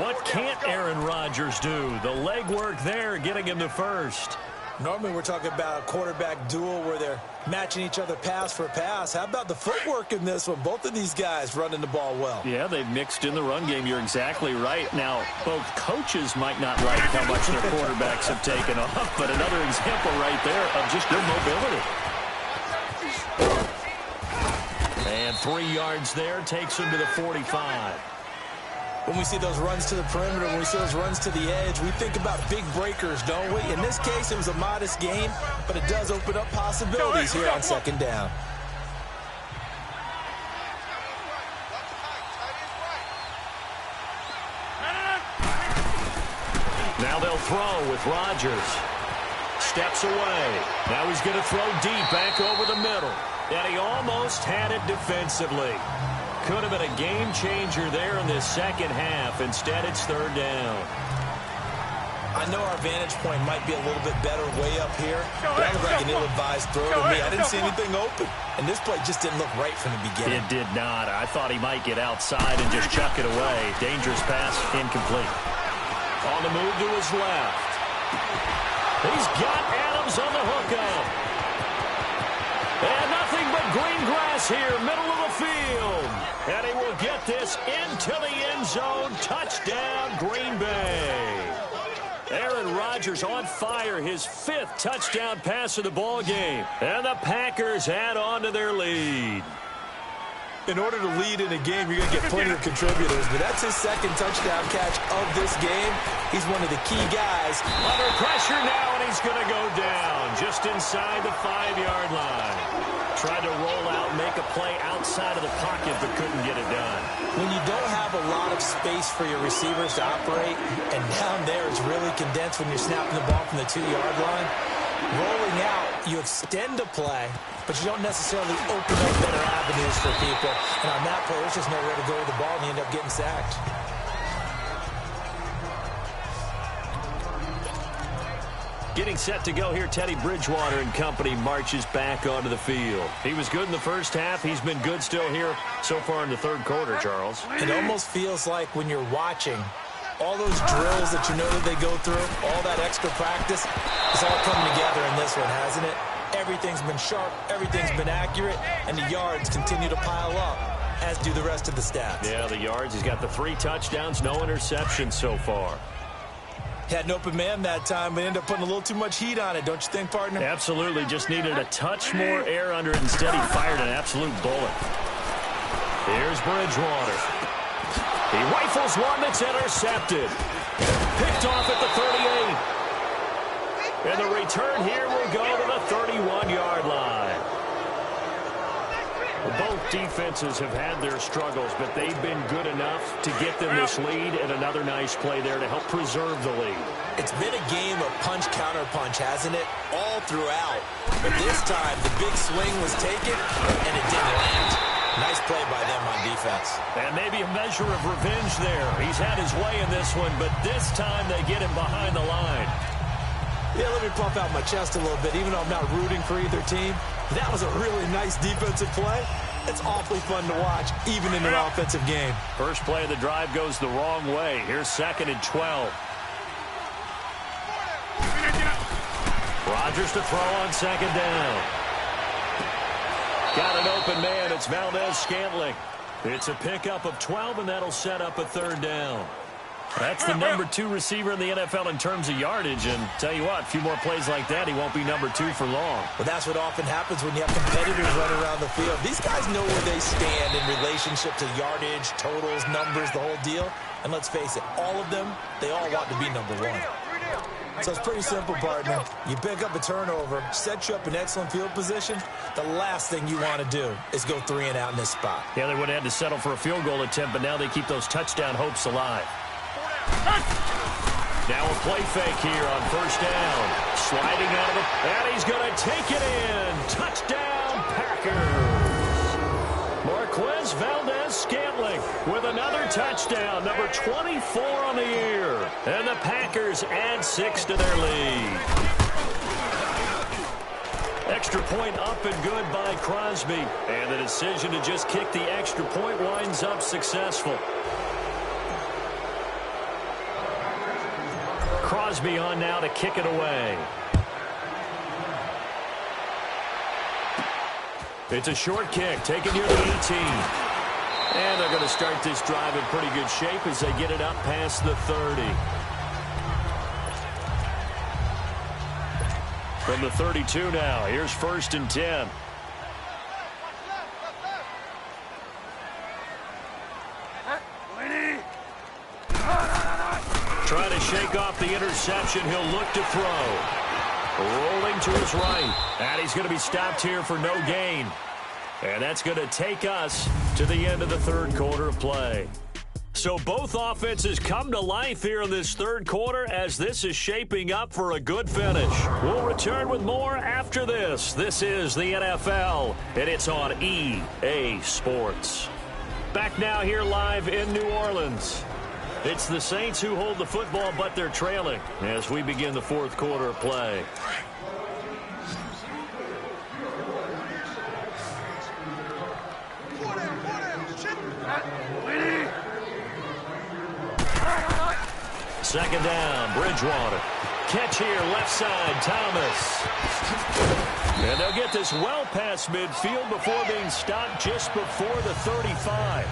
What can't Aaron Rodgers do? The legwork there getting him to first. Normally we're talking about a quarterback duel where they're matching each other pass for pass. How about the footwork in this one? Both of these guys running the ball well. Yeah, they've mixed in the run game. You're exactly right. Now, both coaches might not like how much their quarterbacks have taken off, but another example right there of just good mobility. And 3 yards there takes him to the 45. When we see those runs to the perimeter, when we see those runs to the edge, we think about big breakers, don't we? In this case, it was a modest gain, but it does open up possibilities here on 2nd down. Now they'll throw with Rodgers. Steps away. Now he's going to throw deep back over the middle. And he almost had it defensively. Could have been a game changer there in this second half. Instead, it's 3rd down. I know our vantage point might be a little bit better way up here, but that looked like an ill-advised throw to me. I didn't see anything open, and this play just didn't look right from the beginning. It did not. I thought he might get outside and just chuck it away. Dangerous pass, incomplete. On the move to his left. He's got Adams on the hookup. And nothing but green grass here, middle of the field. And he will get this into the end zone. Touchdown, Green Bay. Aaron Rodgers on fire, his 5th touchdown pass of the ball game. And the Packers add on to their lead. In order to lead in a game, you're going to get plenty of contributors, but that's his 2nd touchdown catch of this game. He's one of the key guys. Under pressure now, and he's going to go down just inside the 5-yard line. Tried to roll out, make a play outside of the pocket, but couldn't get it done. When you don't have a lot of space for your receivers to operate, and down there it's really condensed when you're snapping the ball from the 2-yard line, rolling out, you extend a play, but you don't necessarily open up better avenues for people. And on that play, there's just nowhere to go with the ball, and you end up getting sacked. Getting set to go here, Teddy Bridgewater and company marches back onto the field. He was good in the first half. He's been good still here so far in the 3rd quarter, Charles. It almost feels like when you're watching, all those drills that you know that they go through, all that extra practice, it's all coming together in this one, hasn't it? Everything's been sharp, everything's been accurate, and the yards continue to pile up, as do the rest of the stats. Yeah, the yards. He's got the 3 touchdowns, no interceptions so far. Had an open man that time, but ended up putting a little too much heat on it, don't you think, partner? Absolutely. Just needed a touch more air under it. Instead, he fired an absolute bullet. Here's Bridgewater. He rifles one that's intercepted. Picked off at the 38. And the return here will go to the 31-yard line. Both defenses have had their struggles, but they've been good enough to get them this lead, and another nice play there to help preserve the lead. It's been a game of punch-counter-punch, hasn't it? All throughout. But this time, the big swing was taken, and it didn't land. Nice play by them on defense. And maybe a measure of revenge there. He's had his way in this one, but this time they get him behind the line. Yeah, let me pump out my chest a little bit, even though I'm not rooting for either team. That was a really nice defensive play. It's awfully fun to watch, even in an offensive game. First play of the drive goes the wrong way. Here's 2nd and 12. Rodgers to throw on 2nd down. Got an open man. It's Valdez-Scantling. It's a pickup of 12, and that'll set up a 3rd down. That's the number 2 receiver in the NFL in terms of yardage, and tell you what, a few more plays like that, he won't be number 2 for long. Well, that's what often happens when you have competitors running around the field. These guys know where they stand in relationship to yardage, totals, numbers, the whole deal. And let's face it, all of them, they all want to be number 1. So it's pretty simple, partner. You pick up a turnover, set you up in excellent field position. The last thing you want to do is go 3 and out in this spot. Yeah, they would have had to settle for a field goal attempt, but now they keep those touchdown hopes alive. Now a play fake here on 1st down. Sliding out of it, and he's going to take it in. Touchdown, Packers. Marquez Valdez-Scantling with another touchdown, number 24 on the year. And the Packers add 6 to their lead. Extra point up and good by Crosby. And the decision to just kick the extra point winds up successful. Crosby on now to kick it away. It's a short kick, taken near the 18. And they're going to start this drive in pretty good shape as they get it up past the 30. From the 32 now, here's 1st and 10. Trying to shake off the interception. He'll look to throw. Rolling to his right. And he's going to be stopped here for no gain. And that's going to take us to the end of the 3rd quarter of play. So both offenses come to life here in this 3rd quarter as this is shaping up for a good finish. We'll return with more after this. This is the NFL, and it's on EA Sports. Back now here live in New Orleans. It's the Saints who hold the football, but they're trailing as we begin the 4th quarter of play. Second down, Bridgewater. Catch here, left side, Thomas. And they'll get this well past midfield before being stopped just before the 35.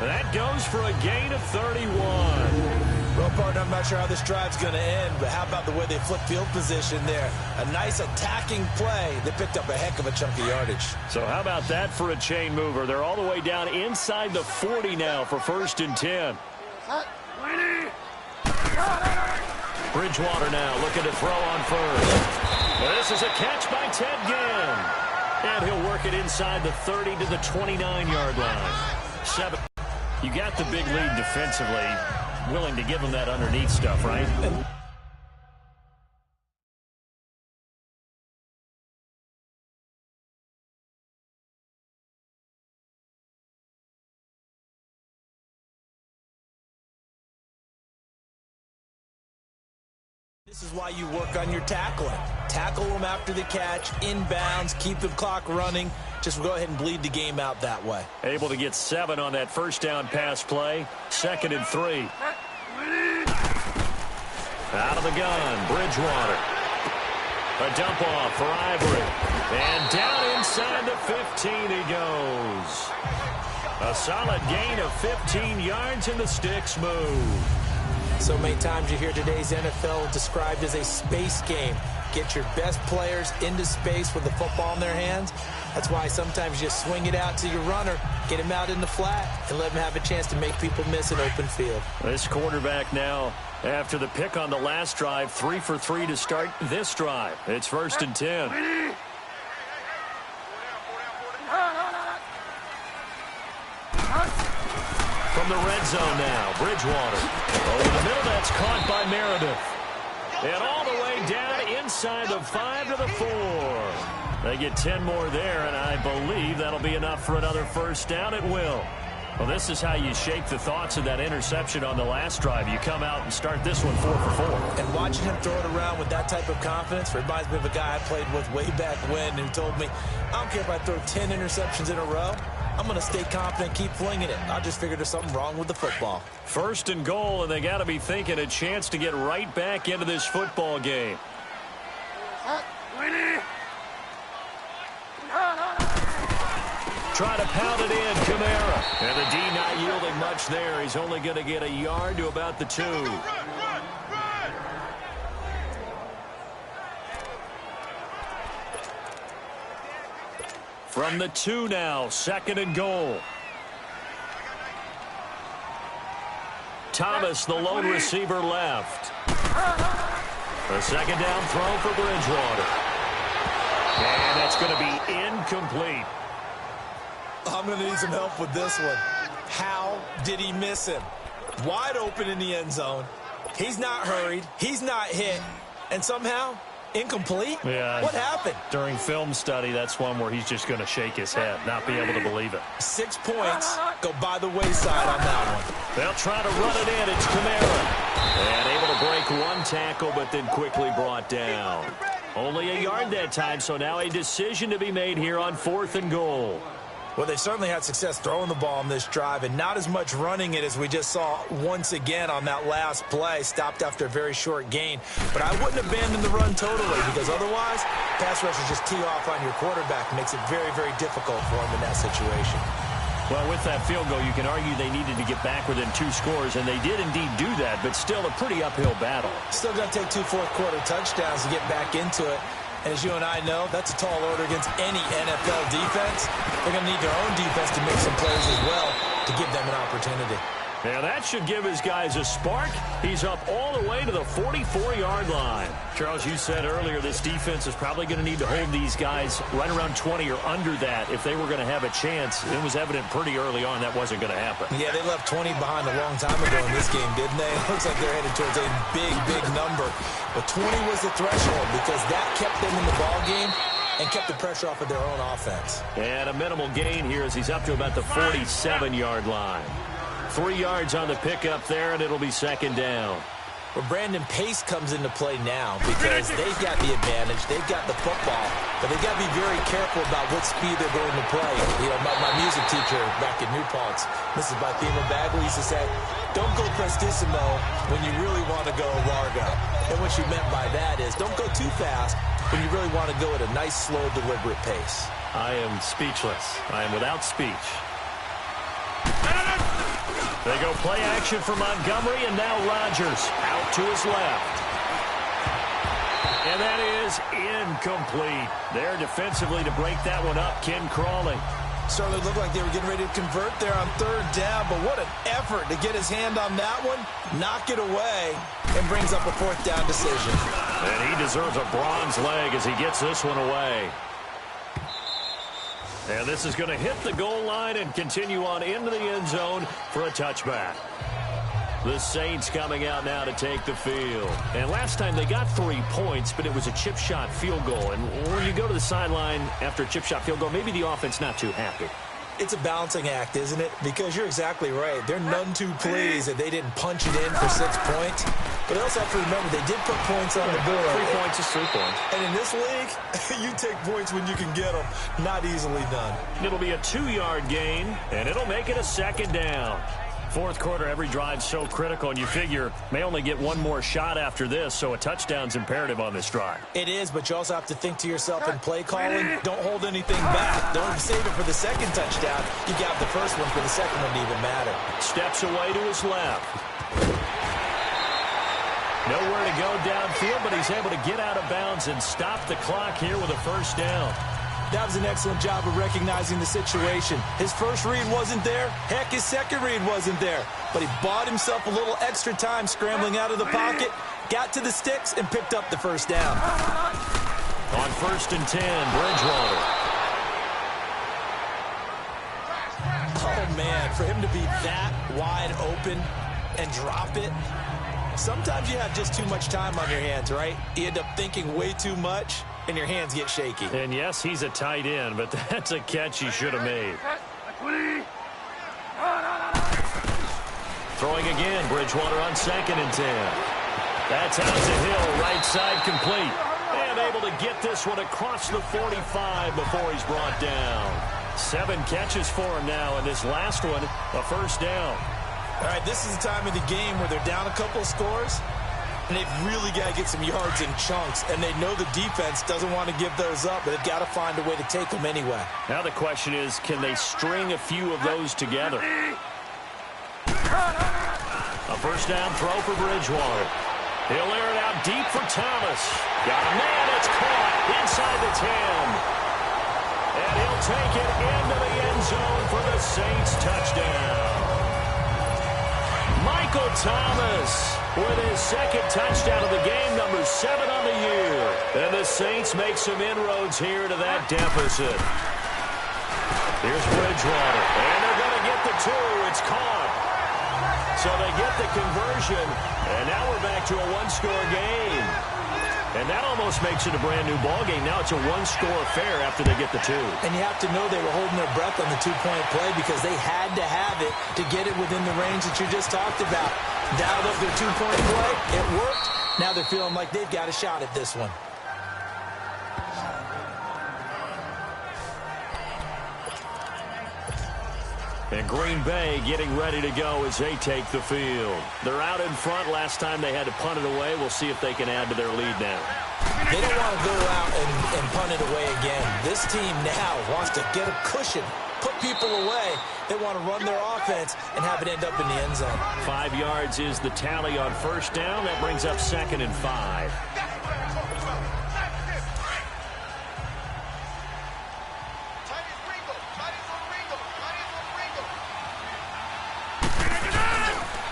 That goes for a gain of 31. Well, partner, I'm not sure how this drive's going to end, but how about the way they flip field position there? A nice attacking play. They picked up a heck of a chunk of yardage. So how about that for a chain mover? They're all the way down inside the 40 now for 1st and 10. Bridgewater now looking to throw on first. Well, this is a catch by Ted Ginn. And he'll work it inside the 30 to the 29-yard line. 7. You got the big lead defensively. Willing to give him that underneath stuff, right? This is why you work on your tackling. Tackle them after the catch, inbounds, keep the clock running. Just go ahead and bleed the game out that way. Able to get 7 on that first down pass play. 2nd and 3. Out of the gun, Bridgewater. A dump off for Ivory. And down inside the 15 he goes. A solid gain of 15 yards in the sticks move. So many times you hear today's NFL described as a space game. Get your best players into space with the football in their hands. That's why sometimes you swing it out to your runner, get him out in the flat, and let him have a chance to make people miss an open field. This quarterback now, after the pick on the last drive, 3 for 3 to start this drive. It's 1st and 10. From the red zone now, Bridgewater. Over the middle, that's caught by Meredith. And all the way down inside the 5 to the 4. They get 10 more there, and I believe that'll be enough for another first down. It will. Well, this is how you shake the thoughts of that interception on the last drive. You come out and start this one 4 for 4. And watching him throw it around with that type of confidence reminds me of a guy I played with way back when who told me, I don't care if I throw 10 interceptions in a row. I'm going to stay confident, keep flinging it. I just figured there's something wrong with the football. 1st and goal, and they got to be thinking a chance to get right back into this football game. Try to pound it in, Kamara. And the D not yielding much there. He's only going to get a yard to about the 2. From the 2 now, 2nd and goal. Thomas, the lone receiver, left. A 2nd down throw for Bridgewater. And that's going to be incomplete. I'm going to need some help with this one. How did he miss him? Wide open in the end zone. He's not hurried. He's not hit. And somehow, incomplete? Yeah. What happened? During film study, that's one where he's just going to shake his head, not be able to believe it. 6 points go by the wayside on that one. They'll try to run it in. It's Kamara. And able to break one tackle, but then quickly brought down. Only a yard that time, so now a decision to be made here on 4th and goal. Well, they certainly had success throwing the ball on this drive and not as much running it as we just saw once again on that last play. Stopped after a very short gain. But I wouldn't abandon the run totally because otherwise, pass rushers just tee off on your quarterback. Makes it very, very difficult for him in that situation. Well, with that field goal, you can argue they needed to get back within 2 scores, and they did indeed do that, but still a pretty uphill battle. Still got to take 2 fourth-quarter touchdowns to get back into it. And as you and I know, that's a tall order against any NFL defense. They're going to need their own defense to make some plays as well to give them an opportunity. Now that should give his guys a spark. He's up all the way to the 44-yard line. Charles, you said earlier this defense is probably going to need to hold these guys right around 20 or under that if they were going to have a chance. It was evident pretty early on that wasn't going to happen. Yeah, they left 20 behind a long time ago in this game, didn't they? It looks like they're headed towards a big, big number. But 20 was the threshold because that kept them in the ball game and kept the pressure off of their own offense. And a minimal gain here as he's up to about the 47-yard line. 3 yards on the pickup there, and it'll be 2nd down. Well, Brandon Pace comes into play now because they've got the advantage. They've got the football, but they've got to be very careful about what speed they're going to play. You know, my music teacher back in New Paltz, Mrs. Bathema Bagley, used to say, don't go prestissimo when you really want to go largo. And what she meant by that is don't go too fast when you really want to go at a nice, slow, deliberate pace. I am speechless. I am without speech. They go play action for Montgomery, and now Rodgers out to his left. And that is incomplete. There defensively to break that one up, Ken Crawley. Certainly looked like they were getting ready to convert there on third down, but what an effort to get his hand on that one, knock it away, and brings up a fourth down decision. And he deserves a bronze leg as he gets this one away. And this is going to hit the goal line and continue on into the end zone for a touchback. The Saints coming out now to take the field. And last time they got 3 points, but it was a chip shot field goal. And when you go to the sideline after a chip shot field goal, maybe the offense not too happy. It's a balancing act, isn't it? Because you're exactly right. They're none too pleased that they didn't punch it in for 6 points. But they also have to remember they did put points on the board. 3 points is 3 points. And in this league, you take points when you can get them. Not easily done. It'll be a 2-yard gain, and it'll make it a second down. Fourth quarter, every drive's so critical, and you figure may only get one more shot after this, so a touchdown's imperative on this drive. It is, but you also have to think to yourself in play calling, don't hold anything back. Don't save it for the second touchdown. You got the first one for the second one to even matter. Steps away to his left. Nowhere to go downfield, but he's able to get out of bounds and stop the clock here with a first down. That was an excellent job of recognizing the situation. His first read wasn't there. Heck, his second read wasn't there. But he bought himself a little extra time scrambling out of the pocket, got to the sticks, and picked up the first down. On 1st and 10, Bridgewater. Oh, man, for him to be that wide open and drop it, sometimes you have just too much time on your hands, right? You end up thinking way too much, and your hands get shaky. And yes, he's a tight end, but that's a catch he should have made. Throwing again, Bridgewater on 2nd and 10. That's out to Hill, right side complete. And able to get this one across the 45 before he's brought down. 7 catches for him now, and this last one, a first down. All right, this is the time of the game where they're down a couple of scores, and they've really got to get some yards in chunks, and they know the defense doesn't want to give those up, but they've got to find a way to take them anyway. Now the question is, can they string a few of those together? A first down throw for Bridgewater. He'll air it out deep for Thomas. Got a man, it's caught inside the 10. And he'll take it into the end zone for the Saints touchdown. Michael Thomas with his second touchdown of the game, number 7 on the year. And the Saints make some inroads here to that deficit. Here's Bridgewater, and they're going to get the 2. It's caught. So they get the conversion, and now we're back to a 1-score game. And that almost makes it a brand-new ball game. Now it's a 1-score affair after they get the 2. And you have to know they were holding their breath on the 2-point play because they had to have it to get it within the range that you just talked about. Dialed up their 2-point play. It worked. Now they're feeling like they've got a shot at this one. And Green Bay getting ready to go as they take the field. They're out in front. Last time they had to punt it away. We'll see if they can add to their lead now. They don't want to go out and punt it away again. This team now wants to get a cushion, put people away. They want to run their offense and have it end up in the end zone. 5 yards is the tally on first down. That brings up 2nd and 5.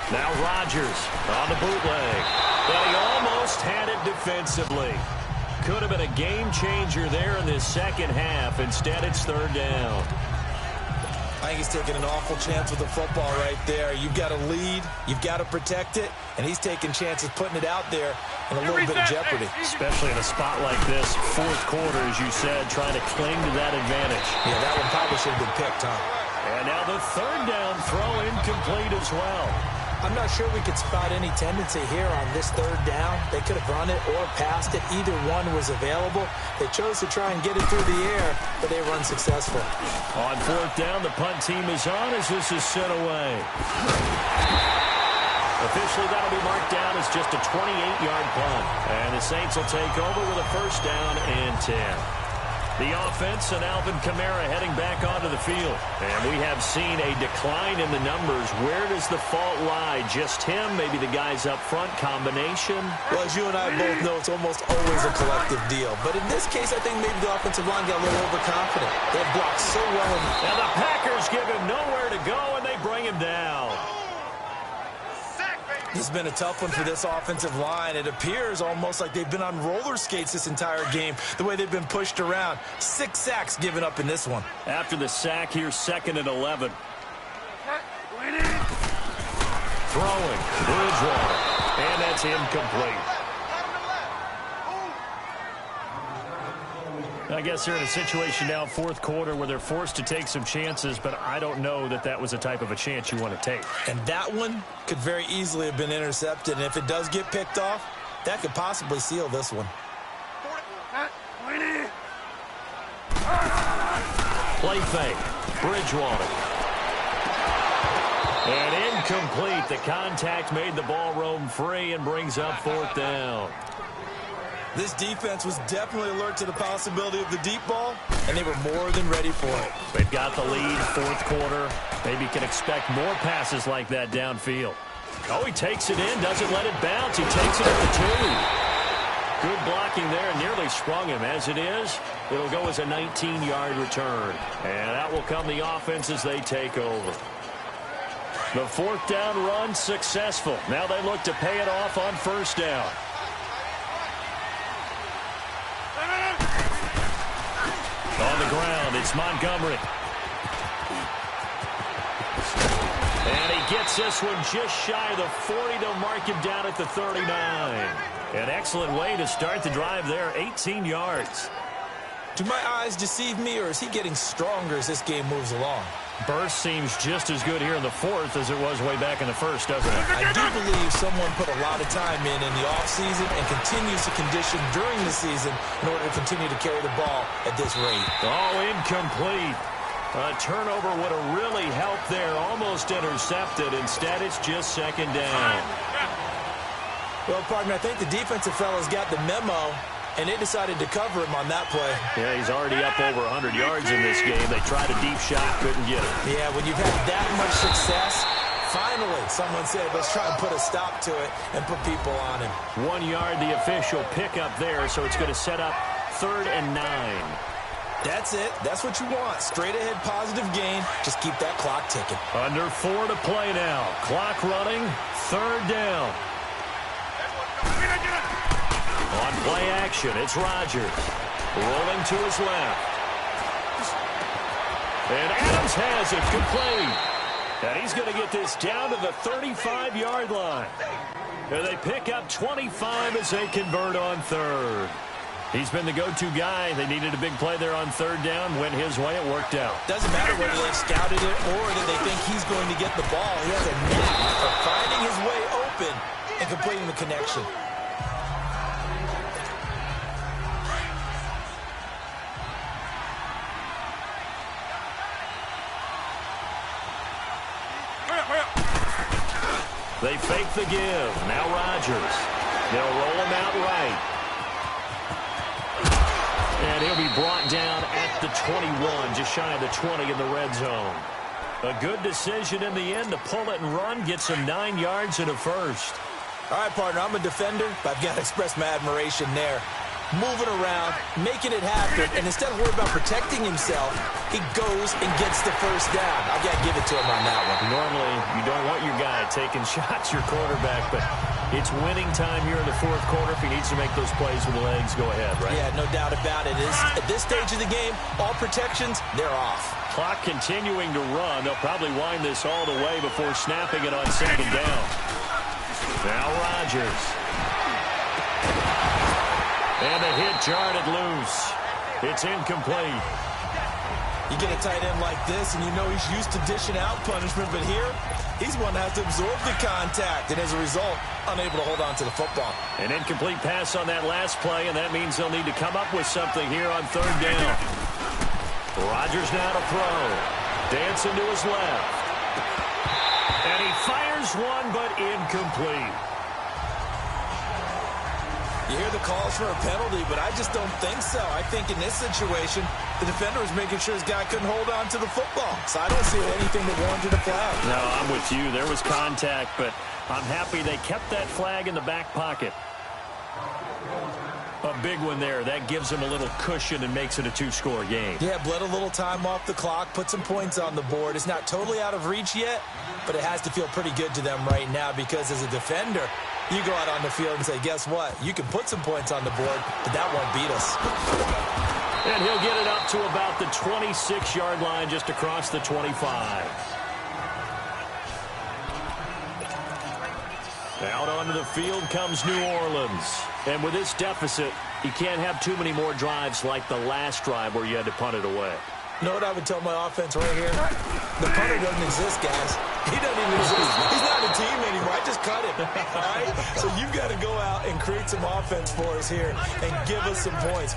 Now Rodgers on the bootleg. And he almost had it defensively. Could have been a game changer there in this second half. Instead, it's 3rd down. I think he's taking an awful chance with the football right there. You've got to lead. You've got to protect it. And he's taking chances putting it out there in a little bit of jeopardy. Especially in a spot like this, 4th quarter, as you said, trying to cling to that advantage. Yeah, that one probably should have been picked, huh? And now the 3rd down throw incomplete as well. I'm not sure we could spot any tendency here on this 3rd down. They could have run it or passed it. Either one was available. They chose to try and get it through the air, but they were unsuccessful. On 4th down, the punt team is on as this is sent away. Officially, that'll be marked down as just a 28-yard punt. And the Saints will take over with a first down and 10. The offense and Alvin Kamara heading back onto the field. And we have seen a decline in the numbers. Where does the fault lie? Just him? Maybe the guys up front? Combination? Well, as you and I both know, it's almost always a collective deal. But in this case, I think maybe the offensive line got a little overconfident. They've blocked so well. And the Packers give him nowhere to go, and they bring him down. It's been a tough one for this offensive line. It appears almost like they've been on roller skates this entire game, the way they've been pushed around. 6 sacks given up in this one. After the sack, here's 2nd and 11. Throwing, Bridgewater, and that's incomplete. I guess they're in a situation now, 4th quarter, where they're forced to take some chances, but I don't know that that was the type of a chance you want to take. And that one could very easily have been intercepted, and if it does get picked off, that could possibly seal this one. Play fake, Bridgewater. And incomplete. The contact made the ball roam free and brings up 4th down. This defense was definitely alert to the possibility of the deep ball, and they were more than ready for it. They've got the lead, 4th quarter. Maybe can expect more passes like that downfield. Oh, he takes it in, doesn't let it bounce. He takes it at the 2. Good blocking there, nearly sprung him. As it is, it'll go as a 19-yard return. And out will come the offense as they take over. The 4th down run successful. Now they look to pay it off on 1st down. On the ground, it's Montgomery. And he gets this one just shy of the 40 to mark him down at the 39. An excellent way to start the drive there, 18 yards. Do my eyes deceive me, or is he getting stronger as this game moves along? Burst seems just as good here in the 4th as it was way back in the 1st, doesn't it? I do believe someone put a lot of time in the offseason and continues to condition during the season in order to continue to carry the ball at this rate. Oh, incomplete. A turnover would have really helped there. Almost intercepted. Instead, it's just 2nd down. Well, partner, I think the defensive fellas got the memo, and they decided to cover him on that play. Yeah, he's already up over 100 yards in this game. They tried a deep shot, couldn't get it. Yeah, when you've had that much success, finally someone said, let's try and put a stop to it and put people on him. 1 yard, the official pickup there, so it's going to set up 3rd and 9. That's it. That's what you want. Straight ahead positive gain. Just keep that clock ticking. Under 4 to play now. Clock running. 3rd down. On play action, it's Rodgers. Rolling to his left. And Adams has it complete. And he's going to get this down to the 35-yard line. And they pick up 25 as they convert on 3rd. He's been the go-to guy. They needed a big play there on 3rd down. Went his way. It worked out. Doesn't matter whether they scouted it or that they think he's going to get the ball. He has a knack for finding his way open and completing the connection. They fake the give. Now Rodgers. They'll roll him out right. And he'll be brought down at the 21, just shy of the 20 in the red zone. A good decision in the end to pull it and run, get some 9 yards and a first. All right, partner, I'm a defender, but I've got to express my admiration there. Moving around, making it happen, and instead of worrying about protecting himself, he goes and gets the first down. I've got to give it to him on that one. Normally, you don't want your guy taking shots, your quarterback, but it's winning time here in the 4th quarter. If he needs to make those plays with the legs, go ahead, right? Yeah, no doubt about it. At this stage of the game, all protections, they're off. Clock continuing to run. They'll probably wind this all the way before snapping it on 2nd down. Now Rodgers. And the hit jarred loose. It's incomplete. You get a tight end like this, and you know he's used to dishing out punishment, but here, he's one that has to absorb the contact, and as a result, unable to hold on to the football. An incomplete pass on that last play, and that means they'll need to come up with something here on 3rd down. Rodgers now to throw. Dancing to his left. And he fires one, but incomplete. You hear the calls for a penalty, but I just don't think so. I think in this situation, the defender was making sure his guy couldn't hold on to the football. So I don't see anything that warranted a flag. No, I'm with you. There was contact, but I'm happy they kept that flag in the back pocket. A big one there. That gives them a little cushion and makes it a two-score game. Yeah, bled a little time off the clock, put some points on the board. It's not totally out of reach yet, but it has to feel pretty good to them right now because as a defender, you go out on the field and say, guess what? You can put some points on the board, but that won't beat us. And he'll get it up to about the 26-yard line just across the 25. Out onto the field comes New Orleans. And with this deficit, you can't have too many more drives like the last drive where you had to punt it away. You know what I would tell my offense right here? The punter doesn't exist, guys. He doesn't even exist. He's not a team anymore. I just cut him. All right? So you've got to go out and create some offense for us here and give us some points.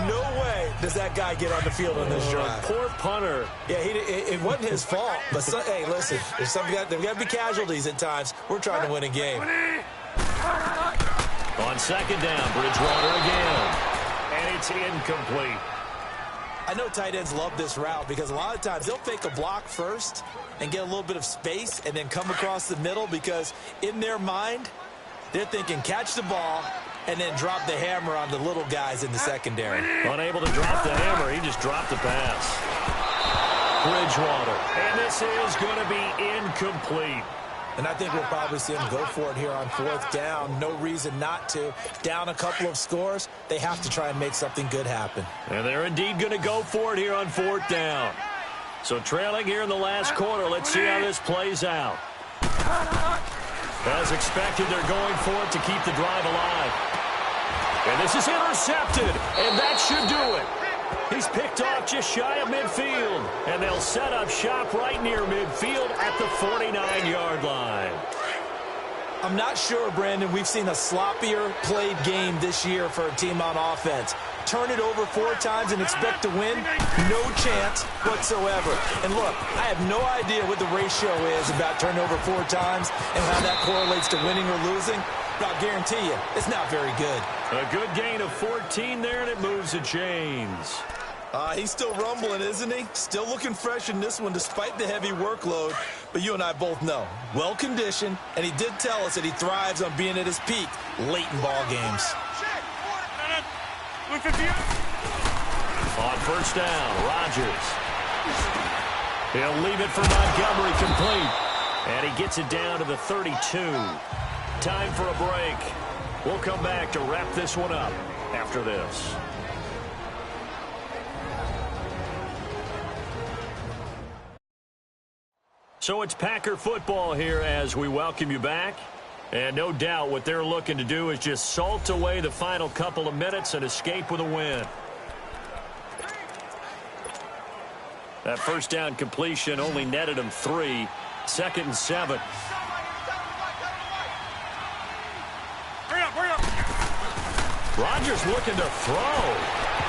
No way does that guy get on the field on this drive. Poor punter. Yeah, it wasn't his fault. But, hey, listen, there's got to be casualties at times. We're trying to win a game. On second down, Bridgewater again. And it's incomplete. I know tight ends love this route because a lot of times they'll fake a block first and get a little bit of space and then come across the middle because in their mind, they're thinking catch the ball and then drop the hammer on the little guys in the secondary. Unable to drop the hammer, he just dropped the pass. Bridgewater. And this is going to be incomplete. And I think we'll probably see him go for it here on fourth down. No reason not to. Down a couple of scores, they have to try and make something good happen. And they're indeed going to go for it here on fourth down. So trailing here in the last quarter, let's see how this plays out. As expected, they're going for it to keep the drive alive. And this is intercepted, and that should do it. He's picked off just shy of midfield, and they'll set up shop right near midfield at the 49-yard line. I'm not sure, Brandon, we've seen a sloppier played game this year for a team on offense. Turn it over 4 times and expect to win? No chance whatsoever. And look, I have no idea what the ratio is about turning over 4 times and how that correlates to winning or losing. But I'll guarantee you, it's not very good. A good gain of 14 there, and it moves the chains. He's still rumbling, isn't he? Still looking fresh in this one despite the heavy workload. But you and I both know, well-conditioned, and he did tell us that he thrives on being at his peak late in ball games. On first down, Rodgers. He'll leave it for Montgomery complete. And he gets it down to the 32. Time for a break. We'll come back to wrap this one up after this. So it's Packer football here as we welcome you back. And no doubt what they're looking to do is just salt away the final couple of minutes and escape with a win. That first down completion only netted them 3. 2nd and 7. Rodgers looking to throw.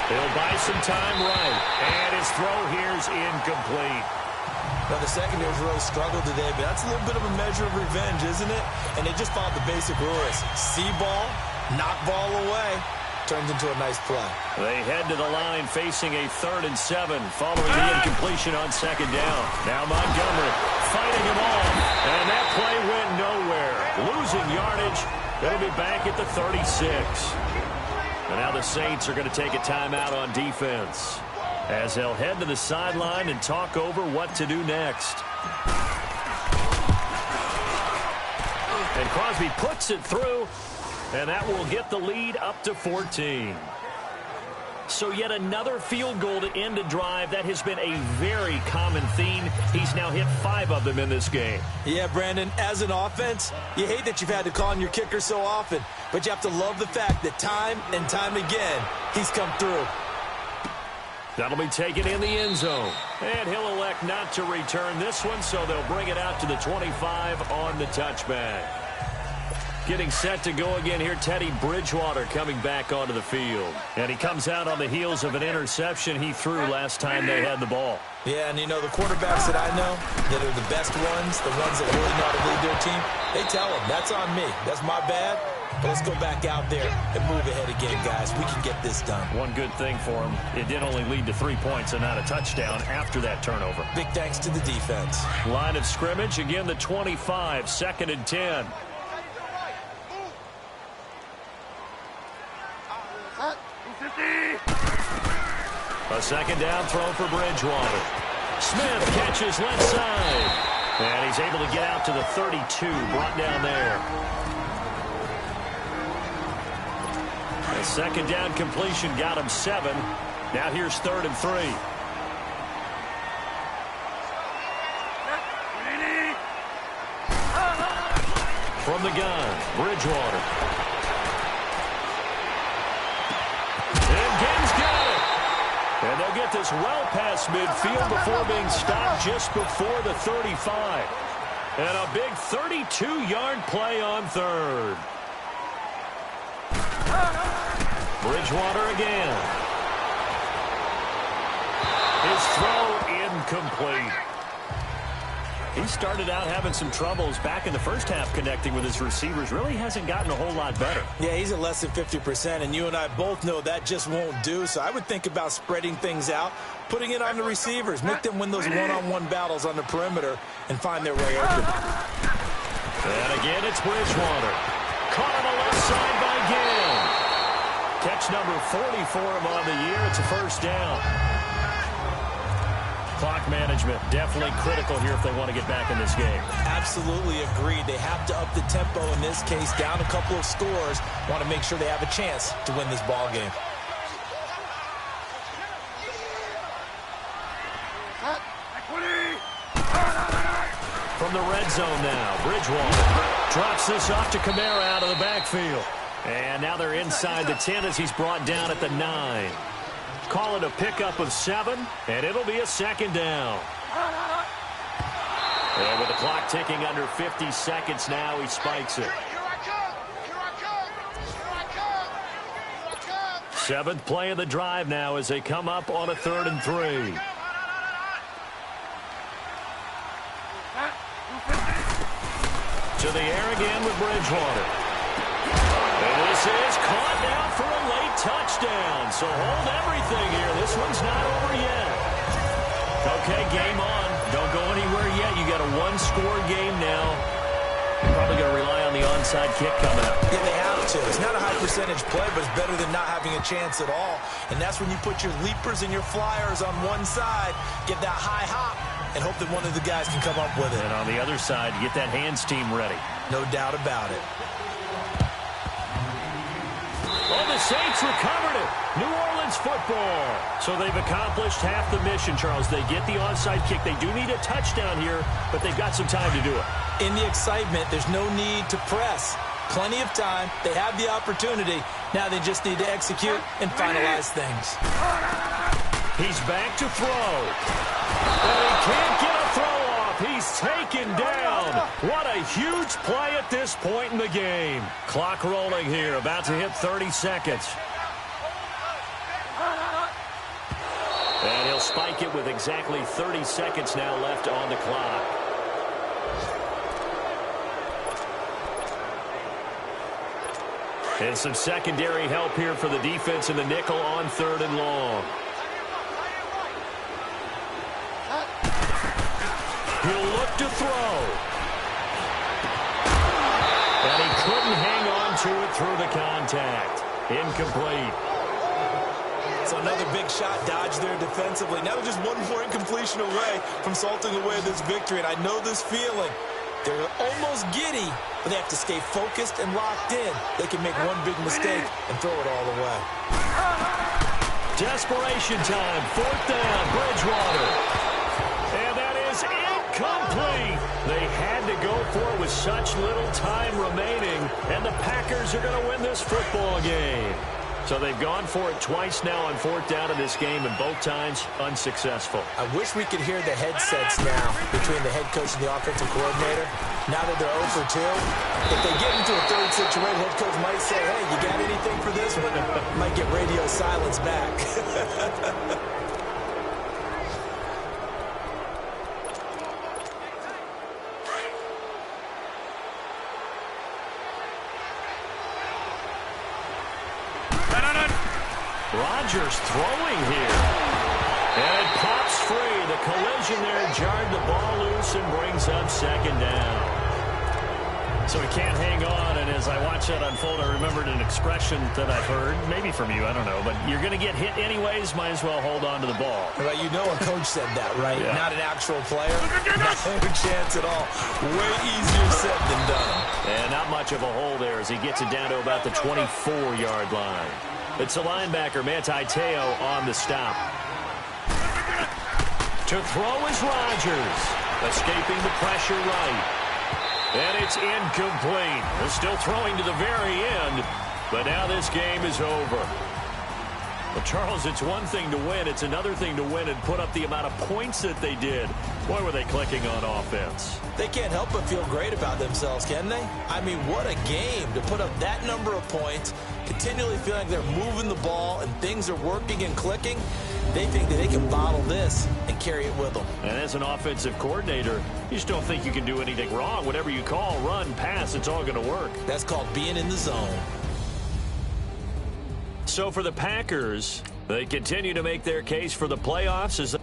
He'll buy some time right. And his throw here's incomplete. Now, the secondary's really struggled today, but that's a little bit of a measure of revenge, isn't it? And they just followed the basic rules. See ball, knock ball away. Turns into a nice play. They head to the line facing a 3rd and 7 following the incompletion on 2nd down. Now Montgomery fighting him off. And that play went nowhere. Losing yardage. It'll be back at the 36. And now the Saints are going to take a timeout on defense as they'll head to the sideline and talk over what to do next. And Crosby puts it through, and that will get the lead up to 14. So yet another field goal to end a drive. That has been a very common theme. He's now hit 5 of them in this game. Yeah, Brandon, as an offense, you hate that you've had to call on your kicker so often, but you have to love the fact that time and time again, he's come through. That'll be taken in the end zone. And he'll elect not to return this one, so they'll bring it out to the 25 on the touchback. Getting set to go again here, Teddy Bridgewater coming back onto the field. And he comes out on the heels of an interception he threw last time they had the ball. Yeah, and you know, the quarterbacks that I know that are the best ones, the ones that really know how to lead their team, they tell them, that's on me. That's my bad. But let's go back out there and move ahead again, guys. We can get this done. One good thing for him, it did only lead to 3 points and not a touchdown after that turnover. Big thanks to the defense. Line of scrimmage, again the 25, 2nd and 10. A 2nd down throw for Bridgewater. Smith catches left side. And he's able to get out to the 32, brought down there. A 2nd down completion got him 7. Now here's 3rd and 3. From the gun, Bridgewater. And Gibbs got it. And they'll get this well past midfield before being stopped just before the 35. And a big 32-yard play on 3rd. Bridgewater again. His throw incomplete. He started out having some troubles back in the first half connecting with his receivers. Really hasn't gotten a whole lot better. Yeah, he's at less than 50%, and you and I both know that just won't do. So I would think about spreading things out, putting it on the receivers, make them win those one-on-one battles on the perimeter, and find their way open. And again, it's Bridgewater. Caught on the left side by Gill. Catch number 40 for him on the year. It's a 1st down. Clock management definitely critical here if they want to get back in this game. Absolutely agreed. They have to up the tempo in this case, down a couple of scores. Want to make sure they have a chance to win this ball game. From the red zone now, Bridgewater drops this off to Kamara out of the backfield. And now they're inside the 10 as he's brought down at the 9. Call it a pickup of 7, and it'll be a 2nd down. And with the clock ticking under 50 seconds now, he spikes it. 7th play of the drive now as they come up on a 3rd and 3. To the air again with Bridgewater. And this is caught now for a late touchdown. So hold everything here. This one's not over yet. Okay, game on. Don't go anywhere yet. You got a 1-score game now. You're probably going to rely on the onside kick coming up. Yeah, they have to. It's not a high percentage play, but it's better than not having a chance at all. And that's when you put your leapers and your flyers on one side, get that high hop, and hope that one of the guys can come up with it. And on the other side, get that hands team ready. No doubt about it. Oh, the Saints recovered it. New Orleans football. So they've accomplished half the mission, Charles. They get the onside kick. They do need a touchdown here, but they've got some time to do it. In the excitement, there's no need to press. Plenty of time. They have the opportunity. Now they just need to execute and finalize things. He's back to throw. But he can't get a throw off. He's taken down. What a huge play at this point in the game. Clock rolling here. About to hit 30 seconds. And he'll spike it with exactly 30 seconds now left on the clock. And some secondary help here for the defense in the nickel on 3rd and long. He'll look to throw. And he couldn't hang on to it through the contact. Incomplete. So another big shot dodged there defensively. Now they're just one more incompletion away from salting away this victory. And I know this feeling. They're almost giddy, but they have to stay focused and locked in. They can make one big mistake and throw it all away. Desperation time. 4th down. Bridgewater. And that is incomplete. They had to go for it with such little time remaining. And the Packers are going to win this football game. So they've gone for it twice now on 4th down in this game, and both times unsuccessful. I wish we could hear the headsets now between the head coach and the offensive coordinator. Now that they're 0 for 2, if they get into a 3rd situation, head coach might say, hey, you got anything for this one? Might get radio silence back. Rodgers throwing here. And it pops free. The collision there jarred the ball loose and brings up second down. So he can't hang on, and as I watch that unfold, I remembered an expression that I've heard, maybe from you, I don't know, but you're going to get hit anyways, might as well hold on to the ball. Well, you know a coach said that, right? Yeah. Not an actual player. No chance at all. Way easier said than done. And not much of a hole there as he gets it down to about the 24-yard line. It's the linebacker, Manti Te'o, on the stop. To throw is Rodgers, escaping the pressure right. And it's incomplete. They're still throwing to the very end, but now this game is over. Well, Charles, it's one thing to win. It's another thing to win and put up the amount of points that they did. Boy, were they clicking on offense. They can't help but feel great about themselves, can they? I mean, what a game to put up that number of points, continually feeling like they're moving the ball and things are working and clicking. They think that they can bottle this and carry it with them. And as an offensive coordinator, you just don't think you can do anything wrong. Whatever you call, run, pass, it's all going to work. That's called being in the zone. So for the Packers, they continue to make their case for the playoffs as